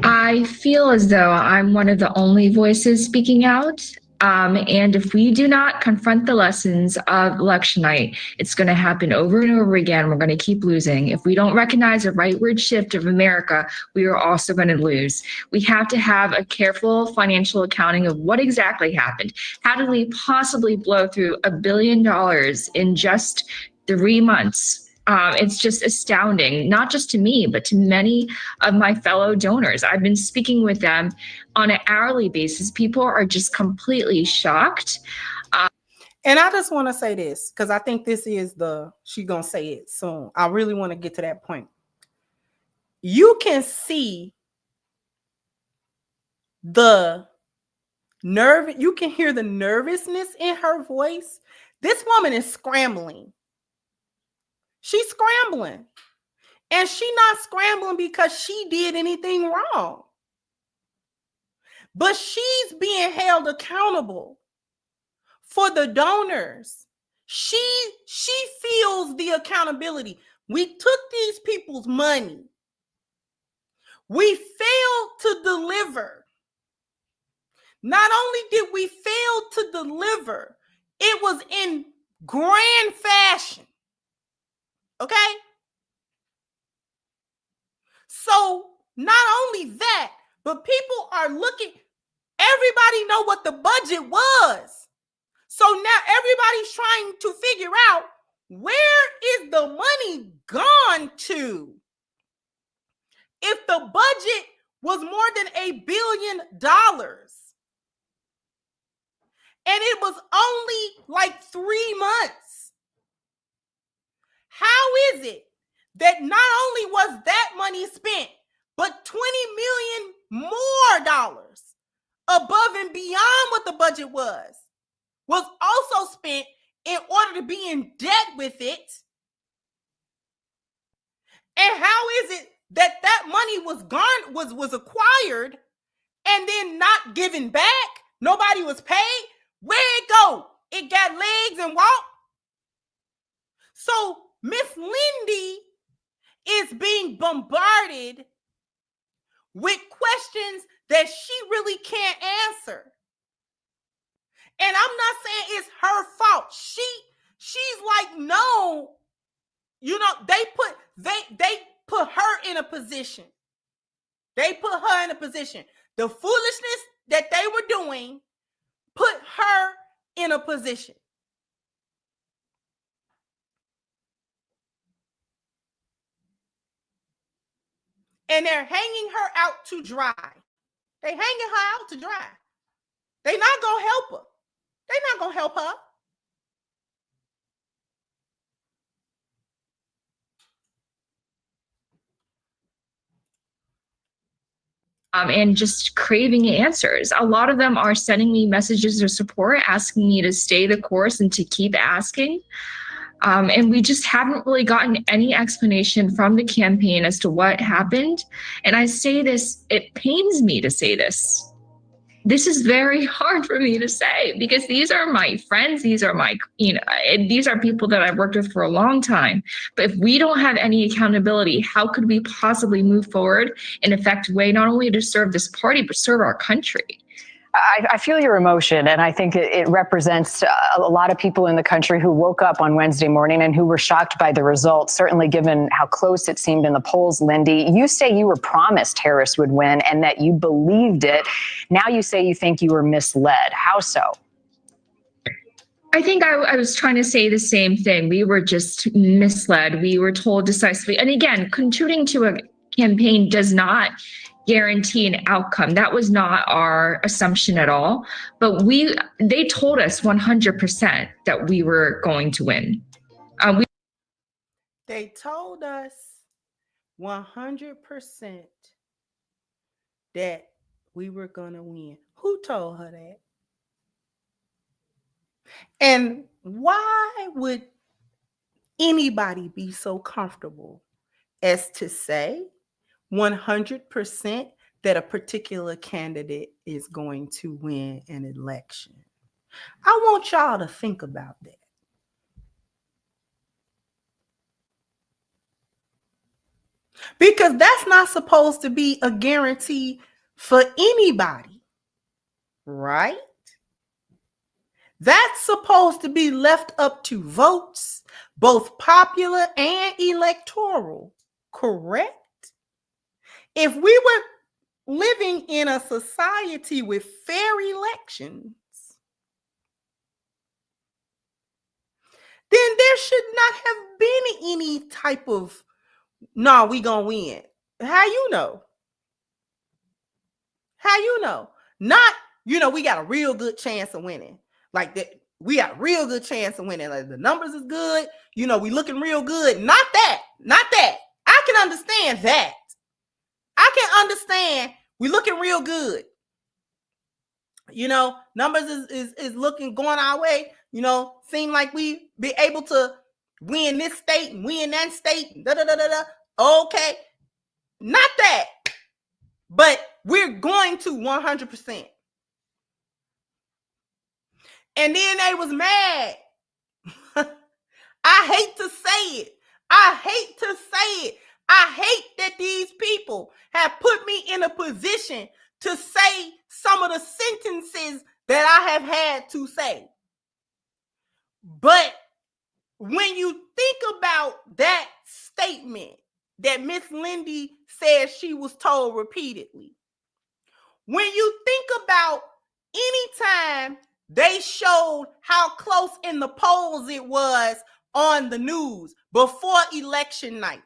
[SPEAKER 4] I feel as though I'm one of the only voices speaking out. And if we do not confront the lessons of election night, it's going to happen over and over again. We're going to keep losing. If we don't recognize a rightward shift of America, we are also going to lose. We have to have a careful financial accounting of what exactly happened. How did we possibly blow through $1 billion in just 3 months? It's just astounding, not just to me, but to many of my fellow donors. I've been speaking with them on an hourly basis. People are just completely shocked.
[SPEAKER 2] And I just want to say this, because I think this is she's going to say it soon. I really want to get to that point. You can see the nerve. You can hear the nervousness in her voice. This woman is scrambling. She's scrambling. And she's not scrambling because she did anything wrong. But she's being held accountable for the donors. She feels the accountability. We took these people's money. We failed to deliver. Not only did we fail to deliver, it was in grand fashion. Okay? So not only that, but people are looking, everybody know what the budget was. So now everybody's trying to figure out, where is the money gone to? If the budget was more than $1 billion and it was only like 3 months, how is it that not only was that money spent, but $20 million more dollars above and beyond what the budget was also spent in order to be in debt with it? And how is it that that money was acquired and then not given back? Nobody was paid. Where'd it go? It got legs and walked. So Miss Lindy is being bombarded with questions that she really can't answer. And I'm not saying it's her fault. She's like, no, you know, they put her in a position. They put her in a position. The foolishness that they were doing put her in a position. And they're hanging her out to dry. They hanging her out to dry. They're not going to help her. They're not going to help her.
[SPEAKER 4] And just craving answers. A lot of them are sending me messages of support, asking me to stay the course and to keep asking. And we just haven't really gotten any explanation from the campaign as to what happened. And I say this, it pains me to say this. This is very hard for me to say because these are my friends. These are my, these are people that I've worked with for a long time. But if we don't have any accountability, how could we possibly move forward in an effective way, not only to serve this party, but serve our country?
[SPEAKER 9] I feel your emotion, and I think it represents a lot of people in the country who woke up on Wednesday morning and who were shocked by the results, certainly given how close it seemed in the polls. Lindy, you say you were promised Harris would win and that you believed it. Now you say you think you were misled. How so?
[SPEAKER 4] I think I was trying to say the same thing. We were just misled. We were told decisively. And again, contributing to a campaign does not guarantee an outcome. That was not our assumption at all. But they told us 100% that we were going to win.
[SPEAKER 2] They told us 100% that we were going to win. Who told her that? And why would anybody be so comfortable as to say 100% that a particular candidate is going to win an election? I want y'all to think about that. Because that's not supposed to be a guarantee for anybody, right? That's supposed to be left up to votes, both popular and electoral, correct? If we were living in a society with fair elections, then there should not have been any type of, no, we gonna win. How you know? How you know? Not, we got a real good chance of winning. Like that, we got a real good chance of winning. Like the numbers is good. We looking real good. Not that. I can understand that. I can understand we looking real good. Numbers is looking, going our way. Seem like we be able to win this state and win that state. Da da da da da. Okay, not that. But we're going to 100%. And then they was mad. I hate to say it. I hate that these people have put me in a position to say some of the sentences that I have had to say. But when you think about that statement that Miss Lindy says she was told repeatedly, when you think about anytime they showed how close in the polls it was on the news before election night,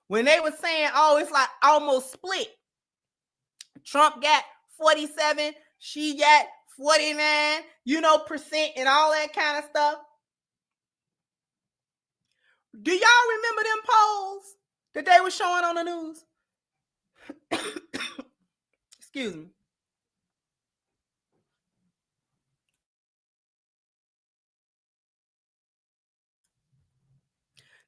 [SPEAKER 2] when they were saying, oh, it's like almost split. Trump got 47, she got 49, percent and all that kind of stuff. Do y'all remember them polls that they were showing on the news? Excuse me.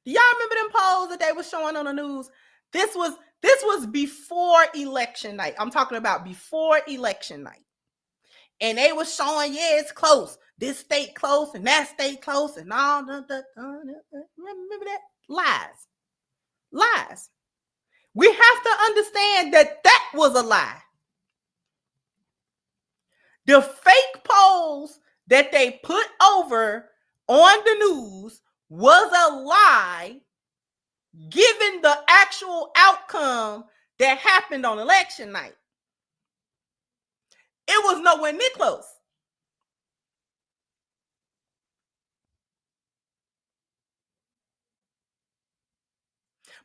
[SPEAKER 2] Do y'all remember them polls that they were showing on the news? This was before election night. I'm talking about before election night. And they were showing, yeah, it's close. This state close and that state close and all that. Remember that? Lies. We have to understand that that was a lie. The fake polls that they put over on the news was a lie, given the actual outcome that happened on election night. It was nowhere near close.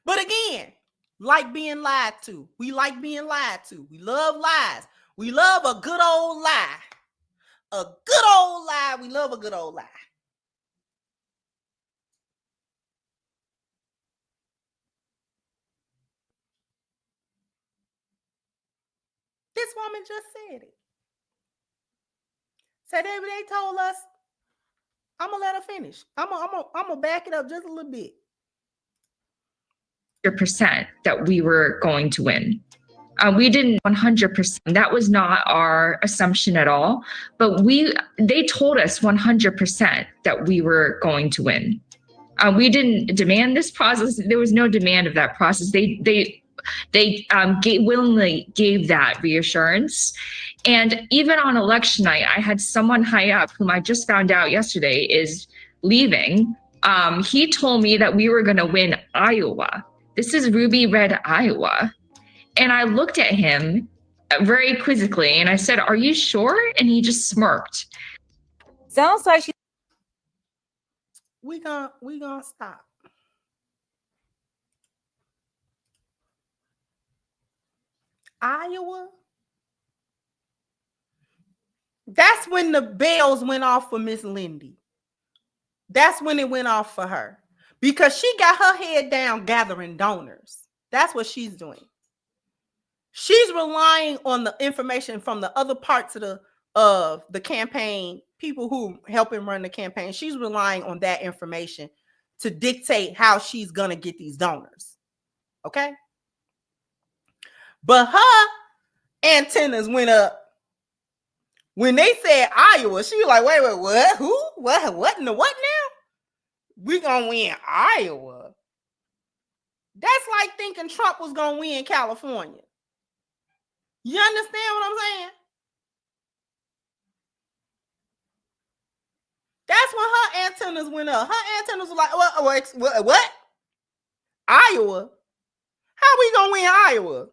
[SPEAKER 2] But again, like being lied to. We like being lied to. We love lies. We love a good old lie. A good old lie. We love a good old lie. This woman just said it. Said they told us, I'm going to let her finish. I'm going to back it up just a little bit.
[SPEAKER 4] % that we were going to win. We didn't 100%. That was not our assumption at all. But they told us 100% that we were going to win. We didn't demand this process. There was no demand of that process. They willingly gave that reassurance. And even on election night, I had someone high up whom I just found out yesterday is leaving. He told me that we were going to win Iowa. This is ruby red Iowa. And I looked at him very quizzically and I said, are you sure? And he just smirked.
[SPEAKER 8] Sounds like she.
[SPEAKER 2] We gonna stop. Iowa. That's when the bells went off for Miss Lindy. That's when it went off for her. Because she got her head down gathering donors. That's what she's doing. She's relying on the information from the other parts of the campaign, people who help him run the campaign. She's relying on that information to dictate how she's going to get these donors. Okay? But her antennas went up when they said Iowa. She was like, wait, what? Who? What in the what now? We gonna win Iowa. That's like thinking Trump was going to win California. You understand what I'm saying? That's when her antennas went up. Her antennas were like, what? Iowa? How we going to win Iowa?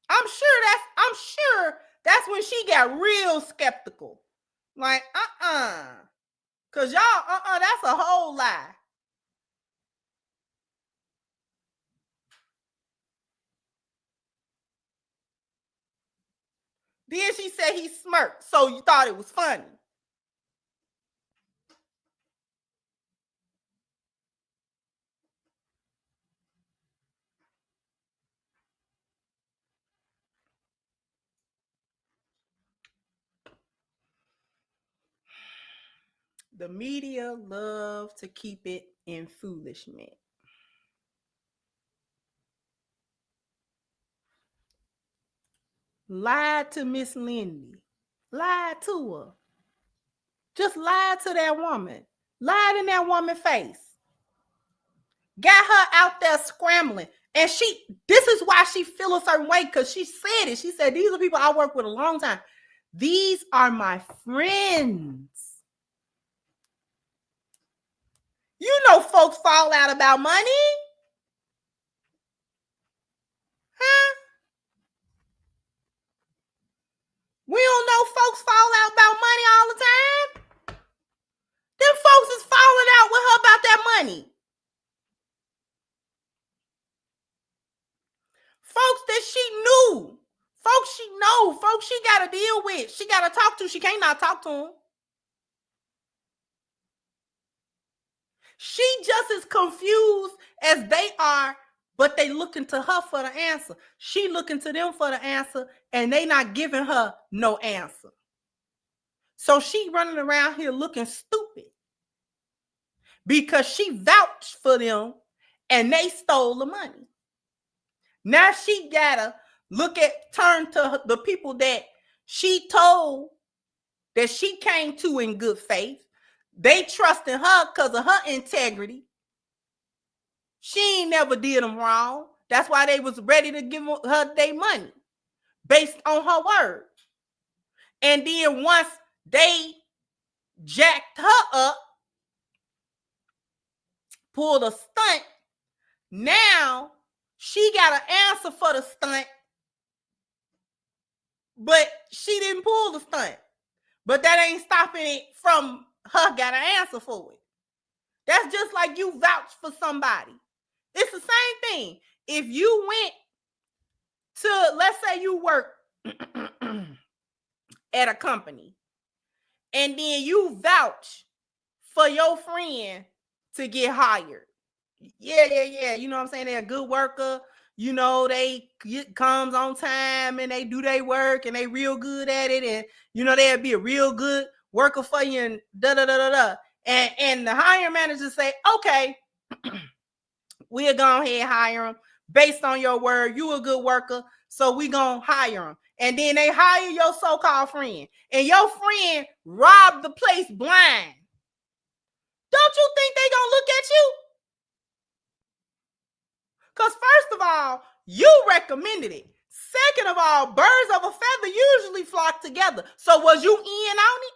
[SPEAKER 2] I'm sure that's when she got real skeptical. Like, because y'all, that's a whole lie. Then she said he smirked, so you thought it was funny. The media love to keep it in foolishness. Lied to Miss Lindy. Lied to her. Just lied to that woman. Lied in that woman's face. Got her out there scrambling. And this is why she feel a certain way, because she said it. She said, these are people I work with a long time. These are my friends. You know folks fall out about money. Huh? We don't know folks fall out about money all the time. Them folks is falling out with her about that money. Folks that she knew. Folks she know. Folks she got to deal with. She got to talk to. She can't not talk to them. She just as confused as they are, but they looking to her for the answer. She looking to them for the answer, and they not giving her no answer. So she running around here looking stupid because she vouched for them and they stole the money. Now she gotta turn to the people that she told that she came to in good faith. They trust in her because of her integrity. She ain't never did them wrong. That's why they was ready to give her their money based on her word. And then once they jacked her up, pulled a stunt, now she got an answer for the stunt, but she didn't pull the stunt. But that ain't stopping it from her got an answer for it. That's just like you vouch for somebody. It's the same thing. If you went to, let's say you work at a company and then you vouch for your friend to get hired. Yeah. You know what I'm saying? They're a good worker. You know, they comes on time and they do their work and they real good at it. And, you know, they'll be a real good worker for you and da-da-da-da-da. And the hiring manager say, okay, we'll go ahead and hire him based on your word. You a good worker, so we gonna hire him. And then they hire your so-called friend. And your friend robbed the place blind. Don't you think they gonna look at you? Because first of all, you recommended it. Second of all, birds of a feather usually flock together. So was you in on it?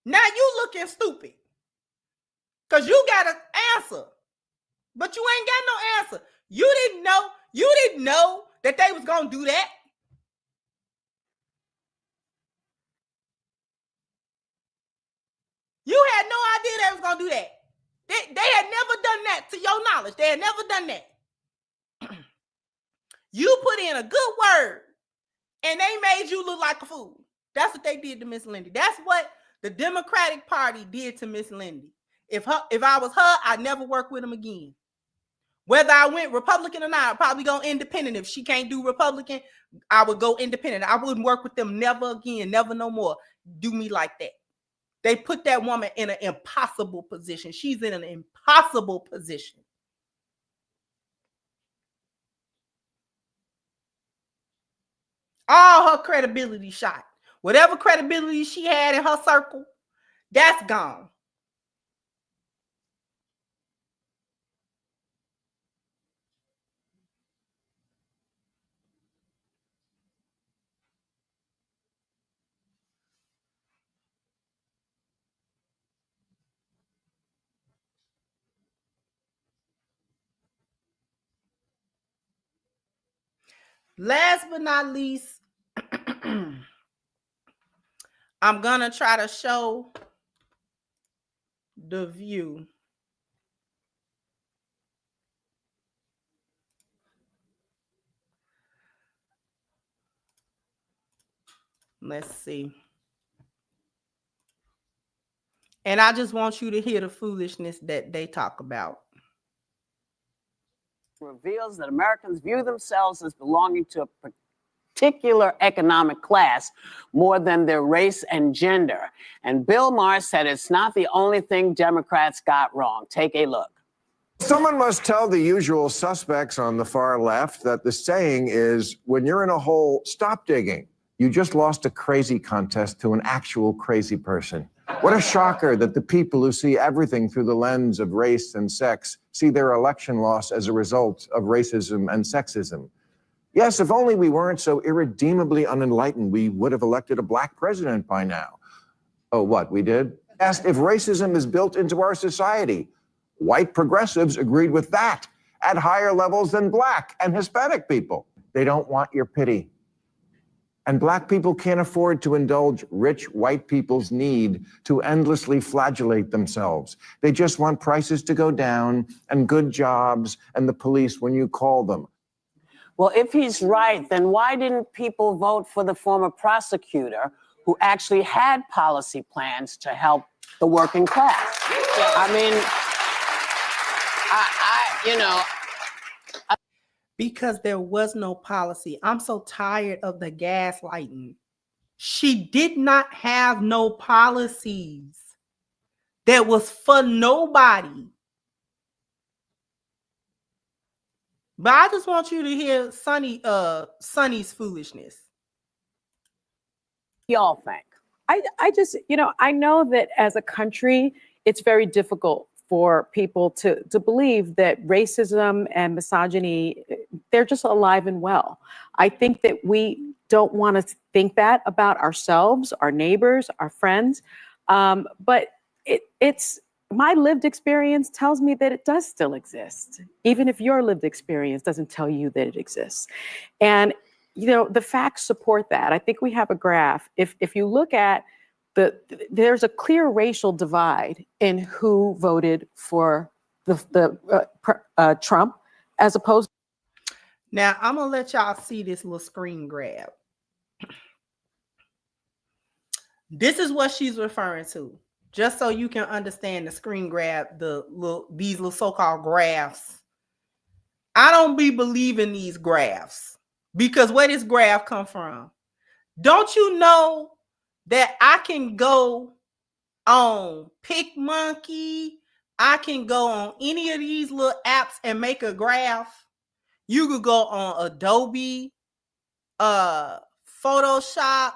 [SPEAKER 2] Now you looking stupid. Because you got an answer. But you ain't got no answer. You didn't know that they was going to do that. You had no idea they was going to do that. They had never done that, to your knowledge. They had never done that. You put in a good word and they made you look like a fool. That's what they did to Miss Lindy. That's what the Democratic Party did to Miss Lindy. If I was her, I'd never work with them again. Whether I went Republican or not, I'd probably go independent. If she can't do Republican, I would go independent. I wouldn't work with them never again, never no more. Do me like that. They put that woman in an impossible position. She's in an impossible position. All her credibility shot. Whatever credibility she had in her circle, that's gone. Last but not least, I'm gonna try to show The View. Let's see. And I just want you to hear the foolishness that they talk about.
[SPEAKER 10] Reveals that Americans view themselves as belonging to a particular economic class more than their race and gender. And Bill Maher said it's not the only thing Democrats got wrong. Take a look.
[SPEAKER 11] Someone must tell the usual suspects on the far left that the saying is, when you're in a hole, stop digging. You just lost a crazy contest to an actual crazy person. What a shocker that the people who see everything through the lens of race and sex see their election loss as a result of racism and sexism. Yes, if only we weren't so irredeemably unenlightened, we would have elected a black president by now. Oh, what, we did? Asked if racism is built into our society. White progressives agreed with that at higher levels than black and Hispanic people. They don't want your pity. And black people can't afford to indulge rich white people's need to endlessly flagellate themselves. They just want prices to go down and good jobs and the police when you call them.
[SPEAKER 10] Well, if he's right, then why didn't people vote for the former prosecutor who actually had policy plans to help the working class? I mean,
[SPEAKER 2] Because there was no policy. I'm so tired of the gaslighting. She did not have no policies that was for nobody. But I just want you to hear Sonny's foolishness.
[SPEAKER 10] Y'all think?
[SPEAKER 12] I just, I know that as a country, it's very difficult for people to believe that racism and misogyny, they're just alive and well. I think that we don't want to think that about ourselves, our neighbors, our friends. But it's my lived experience tells me that it does still exist, even if your lived experience doesn't tell you that it exists. And, the facts support that. I think we have a graph. If you look at there's a clear racial divide in who voted for Trump as opposed.
[SPEAKER 2] Now, I'm going to let y'all see this little screen grab. This is what she's referring to, just so you can understand the screen grab, these little so-called graphs. I don't be believing these graphs because where this graph come from? Don't you know that I can go on PicMonkey, I can go on any of these little apps and make a graph? You could go on Adobe, Photoshop,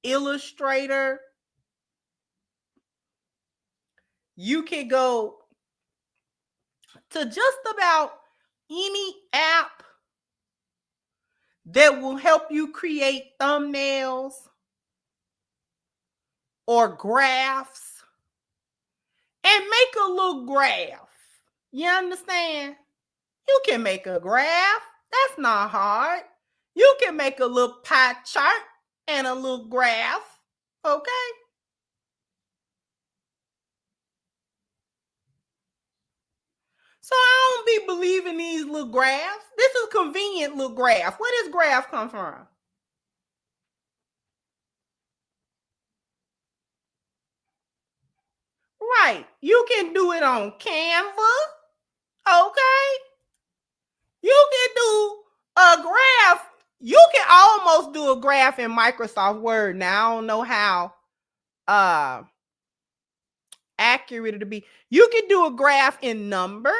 [SPEAKER 2] Illustrator. You can go to just about any app that will help you create thumbnails or graphs and make a little graph. You understand? You can make a graph. That's not hard. You can make a little pie chart and a little graph. Okay? So I don't be believing these little graphs. This is a convenient little graph. Where does graph come from? Right. You can do it on Canva. Okay. You can do a graph. You can almost do a graph in Microsoft Word. Now, I don't know how accurate it'll be. You can do a graph in Numbers,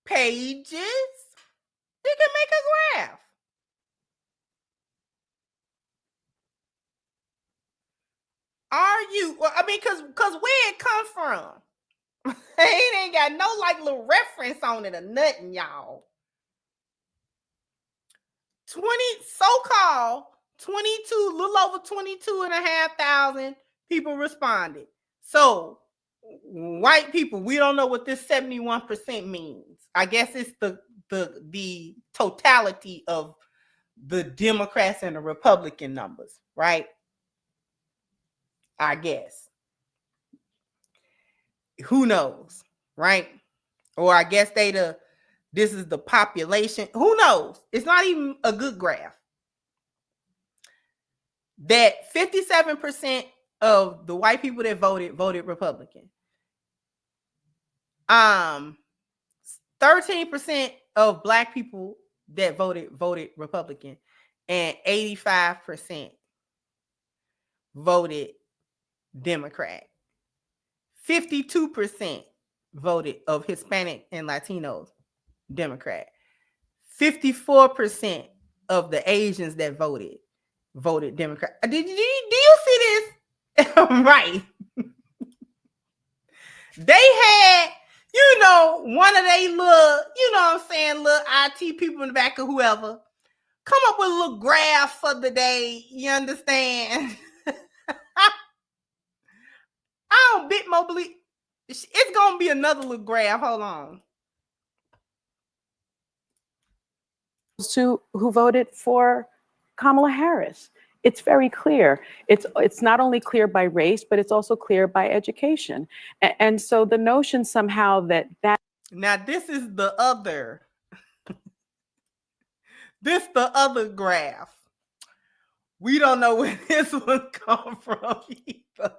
[SPEAKER 2] Pages, You can make a graph. Are you? Well, I mean, cause where it come from? It ain't got no like little reference on it or nothing, y'all. 20 so-called 22, little over 22,500 people responded. So white people, we don't know what this 71% means. I guess it's the totality of the Democrats and the Republican numbers, right? I guess. Who knows, right? Or I guess this is the population. Who knows? It's not even a good graph. That 57% of the white people that voted Republican. 13% of black people that voted Republican, and 85% voted Democrat. 52% voted of Hispanic and Latinos Democrat. 54% of the Asians that voted Democrat. Do you see this? Right. They had, one of they little, little IT people in the back or whoever come up with a little graph for the day. You understand? I don't bit more believe. It's gonna be another little graph. Hold on.
[SPEAKER 12] Who voted for Kamala Harris. It's very clear. It's not only clear by race, but it's also clear by education. And so the notion somehow that
[SPEAKER 2] now this is the other graph. We don't know where this one come from either.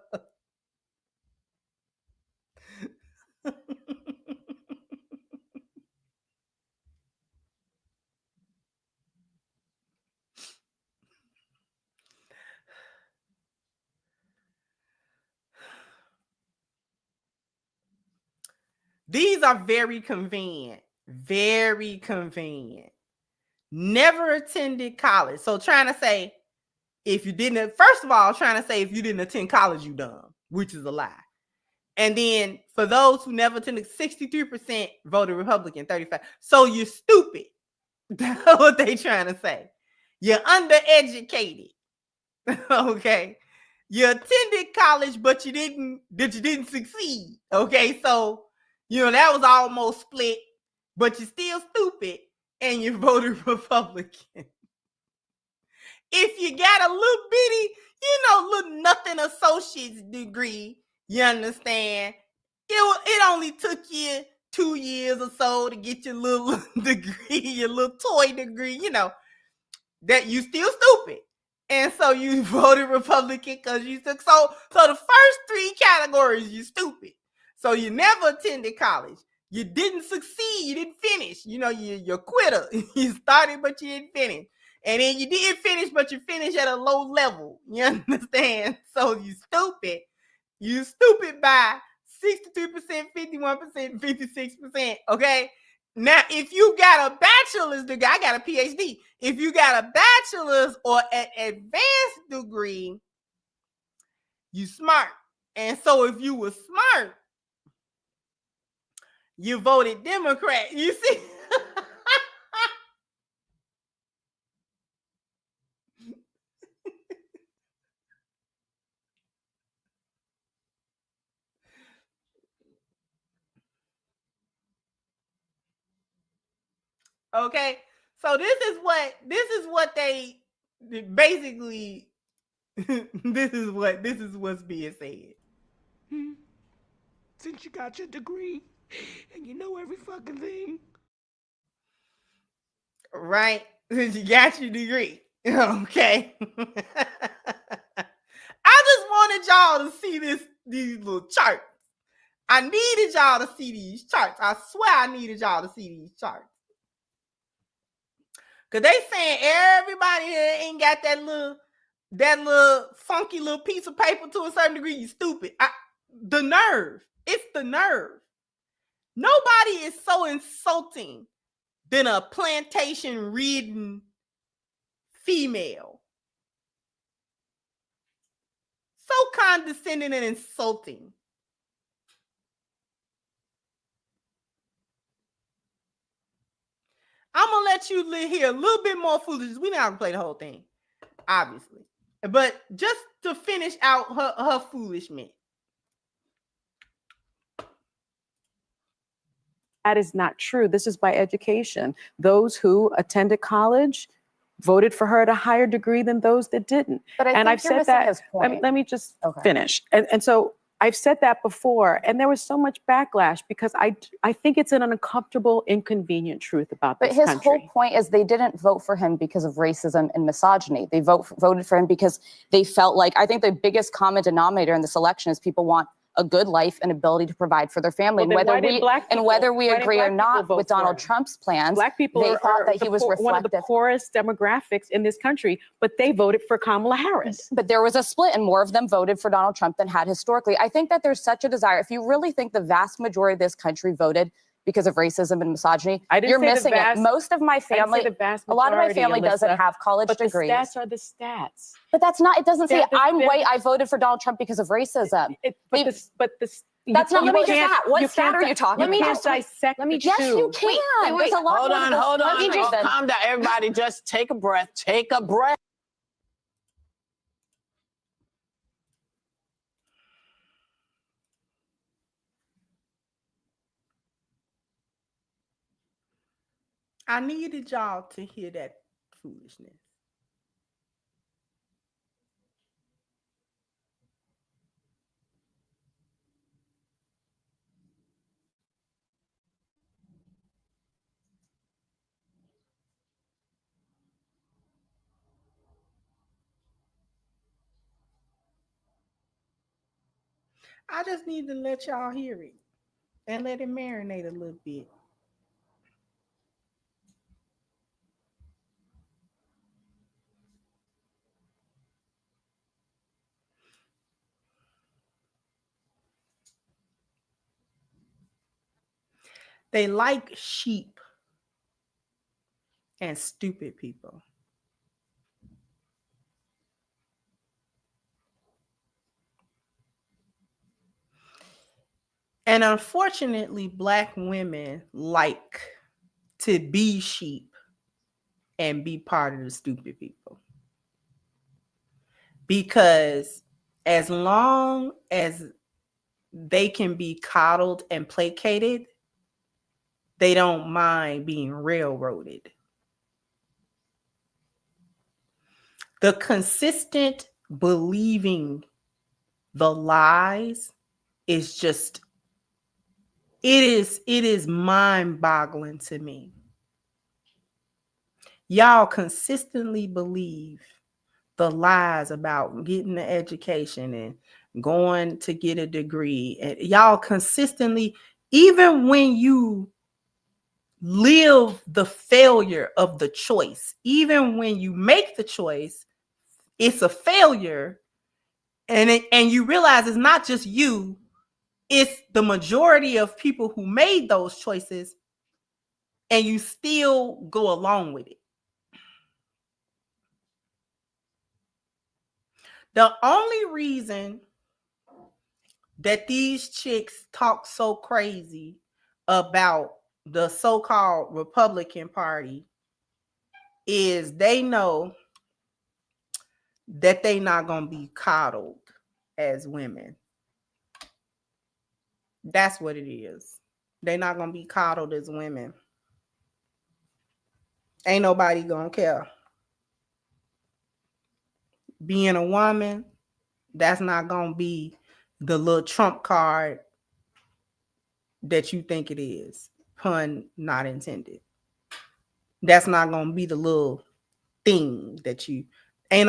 [SPEAKER 2] These are very convenient. Very convenient. Never attended college. So trying to say if you didn't, first of all, trying to say if you didn't attend college, you dumb, which is a lie. And then for those who never attended, 63% voted Republican, 35%. So you're stupid. That's what they trying to say. You're undereducated. Okay. You attended college, but you didn't succeed. Okay. So, that was almost split, but you're still stupid and you voted Republican. If you got a little bitty, little nothing associate's degree, you understand? It only took you 2 years or so to get your little degree, your little toy degree, that you still stupid. And so you voted Republican because you took, so the first 3 categories, you stupid. So you never attended college. You didn't succeed. You didn't finish. You're a quitter. You started, but you didn't finish. And then you did finish, but you finished at a low level. You understand? So you stupid. You stupid by 63%, 51%, 56%. Okay. Now, if you got a bachelor's degree, I got a PhD. If you got a bachelor's or an advanced degree, you smart. And so if you were smart, you voted Democrat. You see? Okay, so this is what they basically this is what's being said.
[SPEAKER 13] Since you got your degree and you know every fucking thing,
[SPEAKER 2] right? Since you got your degree, okay. I just wanted y'all to see these little charts. I needed y'all to see these charts. I swear I needed y'all to see these charts. Cause they saying everybody here ain't got that little funky little piece of paper to a certain degree. You stupid. The nerve. It's the nerve. Nobody is so insulting than a plantation ridden female. So condescending and insulting. I'm gonna let you hear a little bit more foolishness. We're not gonna play the whole thing, obviously, but just to finish out her foolishness.
[SPEAKER 12] That is not true. This is by education. Those who attended college voted for her at a higher degree than those that didn't.
[SPEAKER 9] But I think
[SPEAKER 12] I've
[SPEAKER 9] you're
[SPEAKER 12] said
[SPEAKER 9] missing
[SPEAKER 12] that.
[SPEAKER 9] his point.
[SPEAKER 12] Let me just
[SPEAKER 9] Okay.
[SPEAKER 12] finish. And so I've said that before, and there was so much backlash because I think it's an uncomfortable, inconvenient truth about
[SPEAKER 14] But
[SPEAKER 12] this
[SPEAKER 14] his
[SPEAKER 12] country.
[SPEAKER 14] whole point is they didn't vote for him because of racism and misogyny. They voted for him because they felt like, I think the biggest common denominator in this election is people want a good life and ability to provide for their family.
[SPEAKER 12] Well,
[SPEAKER 14] And whether we agree or not with Donald Trump's plans,
[SPEAKER 12] Black people
[SPEAKER 14] they
[SPEAKER 12] are
[SPEAKER 14] thought that he was
[SPEAKER 12] one of the
[SPEAKER 14] reflective.
[SPEAKER 12] poorest demographics in this country, but they voted for Kamala Harris.
[SPEAKER 14] But there was a split, and more of them voted for Donald Trump than had historically. I think that there's such a desire. If you really think the vast majority of this country voted because of racism and misogyny, you're missing it. Most of my family, a lot of my family doesn't have college degrees.
[SPEAKER 12] The stats are the stats.
[SPEAKER 14] But that's not, it doesn't say I'm white, I voted for Donald Trump because of racism. That's not, let me just, what stat are you talking about?
[SPEAKER 12] Let me just dissect.
[SPEAKER 14] Yes, you can. There's a lot
[SPEAKER 10] Hold on.
[SPEAKER 14] just
[SPEAKER 10] Calm down. Everybody just take a breath. Take a breath.
[SPEAKER 2] I needed y'all to hear that foolishness. I just need to let y'all hear it and let it marinate a little bit. They like sheep and stupid people. And unfortunately, Black women like to be sheep and be part of the stupid people. Because as long as they can be coddled and placated, they don't mind being railroaded. The consistent believing the lies is just, it is mind-boggling to me. Y'all consistently believe the lies about getting an education and going to get a degree. And y'all consistently, even when you live the failure of the choice, even when you make the choice, it's a failure. And you realize it's not just you, it's the majority of people who made those choices, and you still go along with it. The only reason that these chicks talk so crazy about the so-called Republican Party is they know that they not going to be coddled as women. That's what it is. They're not going to be coddled as women. Ain't nobody going to care. Being a woman, that's not going to be the little trump card that you think it is. Pun not intended. That's not going to be the little thing that you, don't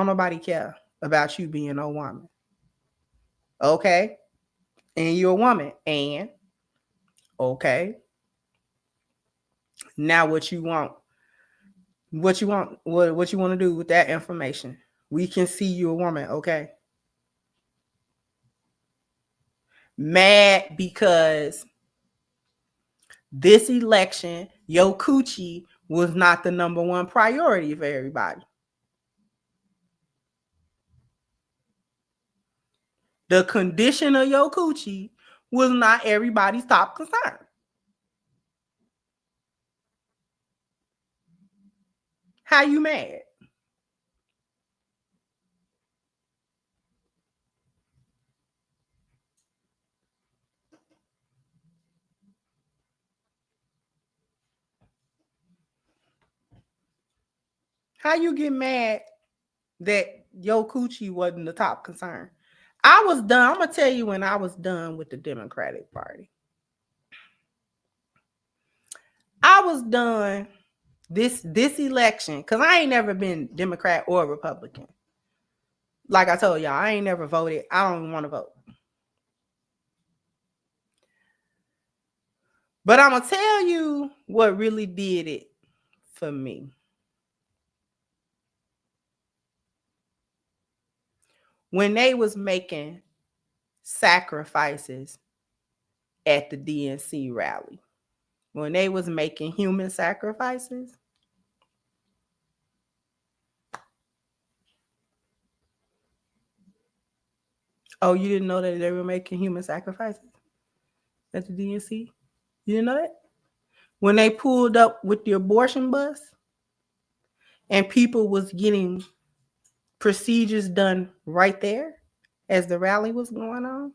[SPEAKER 2] nobody care about you being a woman. Okay? And you're a woman. And okay. Now what you want? What you want to do with that information? We can see you're a woman, okay? Mad because this election, your coochie was not the number one priority for everybody. The condition of your coochie was not everybody's top concern. How you mad? How you get mad that your coochie wasn't the top concern? I was done. I'm gonna tell you when I was done with the Democratic Party. I was done this election because I ain't never been Democrat or Republican. Like I told y'all, I ain't never voted. I don't even want to vote. But I'm gonna tell you what really did it for me. When they was making sacrifices at the DNC rally, when they was making human sacrifices, oh, you didn't know that they were making human sacrifices at the DNC? You didn't know that? When they pulled up with the abortion bus and people was getting procedures done right there as the rally was going on?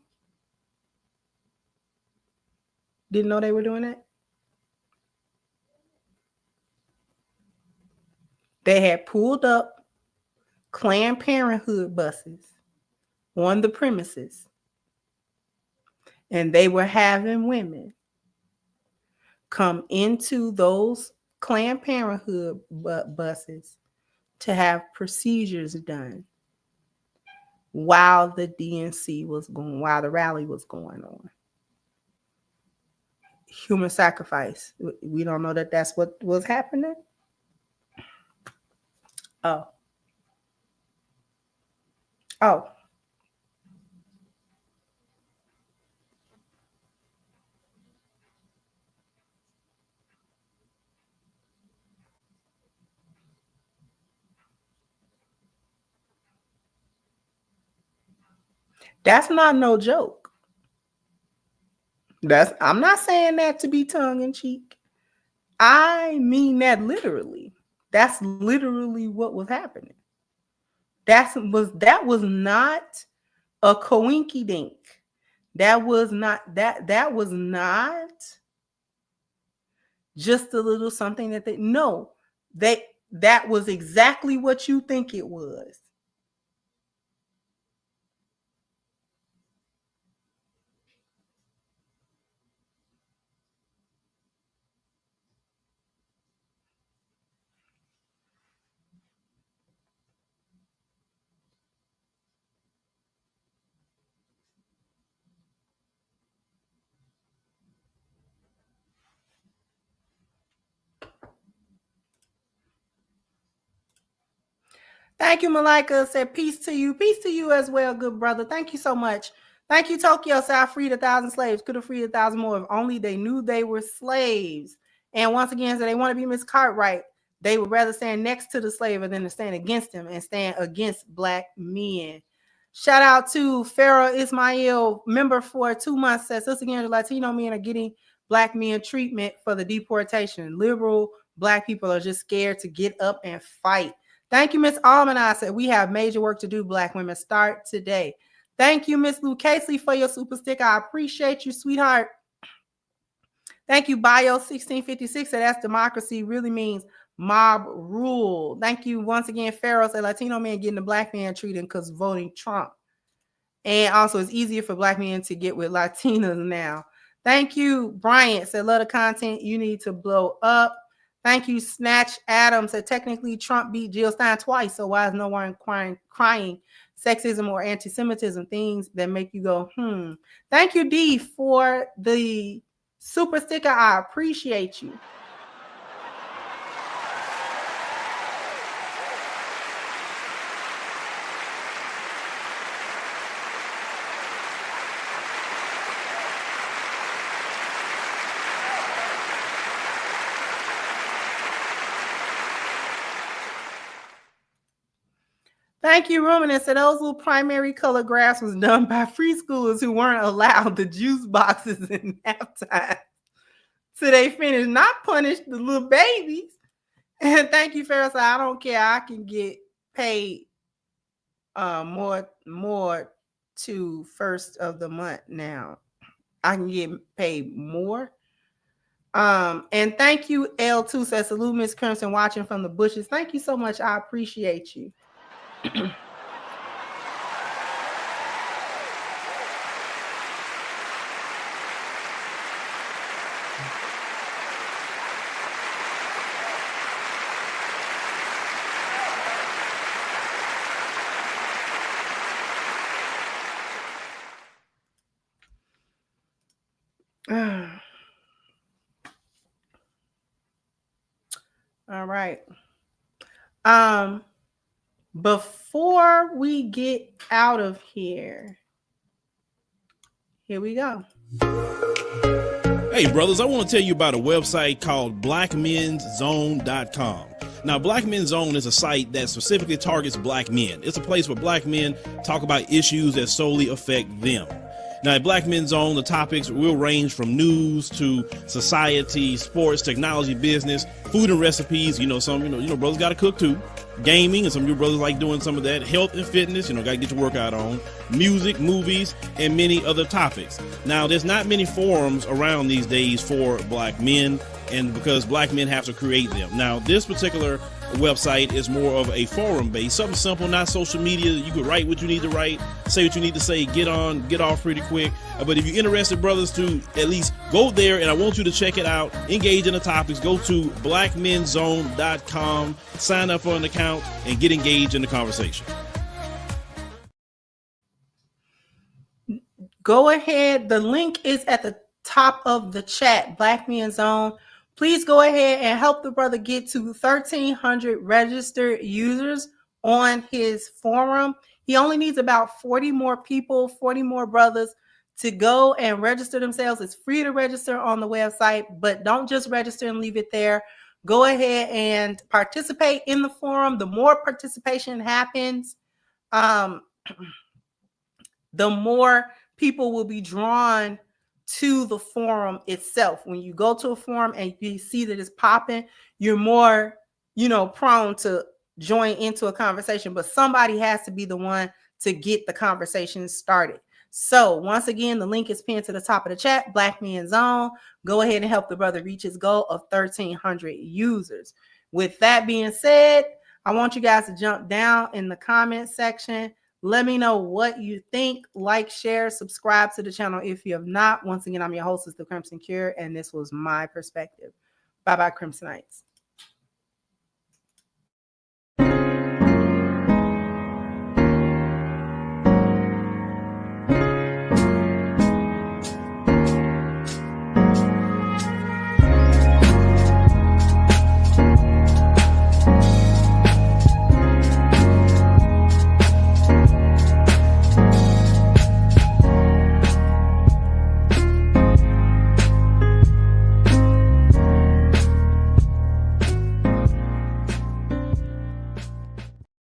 [SPEAKER 2] Didn't know they were doing that? They had pulled up Planned Parenthood buses on the premises, and they were having women come into those Planned Parenthood buses to have procedures done while the DNC was going, while the rally was going on. Human sacrifice. We don't know that that's what was happening. Oh. That's not no joke. I'm not saying that to be tongue in cheek. I mean that literally. That's literally what was happening. That was not a coinky dink. That was not just a little something that was exactly what you think it was. Thank you, Malika. Said peace to you. Peace to you as well, good brother. Thank you so much. Thank you, Tokyo. Said I freed 1,000 slaves. Could have freed 1,000 more if only they knew they were slaves. And once again, so they want to be Miss Cartwright. They would rather stand next to the slave than to stand against him and stand against black men. Shout out to Farrah Ismail, member for 2 months. Says, Sister Kendra, Latino men are getting black men treatment for the deportation. Liberal black people are just scared to get up and fight. Thank you, Miss Almond. Said we have major work to do. Black women start today. Thank you, Miss Lou Casey, for your super sticker. I appreciate you, sweetheart. Thank you, Bio 1656. Said that's democracy really means mob rule. Thank you once again, Pharaoh. Said Latino men getting the black man treated because voting Trump. And also, it's easier for black men to get with Latinas now. Thank you, Bryant. Said love the content. You need to blow up. Thank you, Snatch Adams. Said technically Trump beat Jill Stein twice, so why is no one crying sexism or anti-Semitism, things that make you go, Thank you, D, for the super sticker. I appreciate you. Thank you, Ruben. And said those little primary color graphs was done by preschoolers who weren't allowed the juice boxes in halftime. So they finished, not punish the little babies. And thank you, Farrah. I don't care. I can get paid more to first of the month now. I can get paid more. And thank you, L2 says, salute Miss Crimson watching from the bushes. Thank you so much. I appreciate you. All right. Before we get out of here we go.
[SPEAKER 15] Hey brothers, I want to tell you about a website called blackmenszone.com. Now, Black Men's Zone is a site that specifically targets black men. It's a place where black men talk about issues that solely affect them. Now, at Black Men's Zone, the topics will range from news to society, sports, technology, business, food and recipes. Some brothers got to cook too. Gaming, and some of your brothers like doing some of that. Health and fitness, got to get your workout on. Music, movies, and many other topics. Now, there's not many forums around these days for black men, and because black men have to create them. Now, this particular website is more of a forum based, something simple, not social media. You could write what you need to write, say what you need to say, get on, get off pretty quick. But if you're interested, brothers, to at least go there, and I want you to check it out, engage in the topics, go to blackmenszone.com, sign up for an account, and get engaged in the conversation.
[SPEAKER 2] Go ahead. The link is at the top of the chat, Black Men's Zone. Please go ahead and help the brother get to 1,300 registered users on his forum. He only needs about 40 more people, 40 more brothers to go and register themselves. It's free to register on the website, but don't just register and leave it there. Go ahead and participate in the forum. The more participation happens, the more people will be drawn to the forum itself. When you go to a forum and you see that it's popping, you're more, prone to join into a conversation, but somebody has to be the one to get the conversation started. So once again, the link is pinned to the top of the chat, Black Men's Zone. Go ahead and help the brother reach his goal of 1,300 users. With that being said, I want you guys to jump down in the comment section. Let me know what you think. Like, share, subscribe to the channel if you have not. Once again, I'm your hostess, The Crimson Cure, and this was my perspective. Bye-bye, Crimsonites.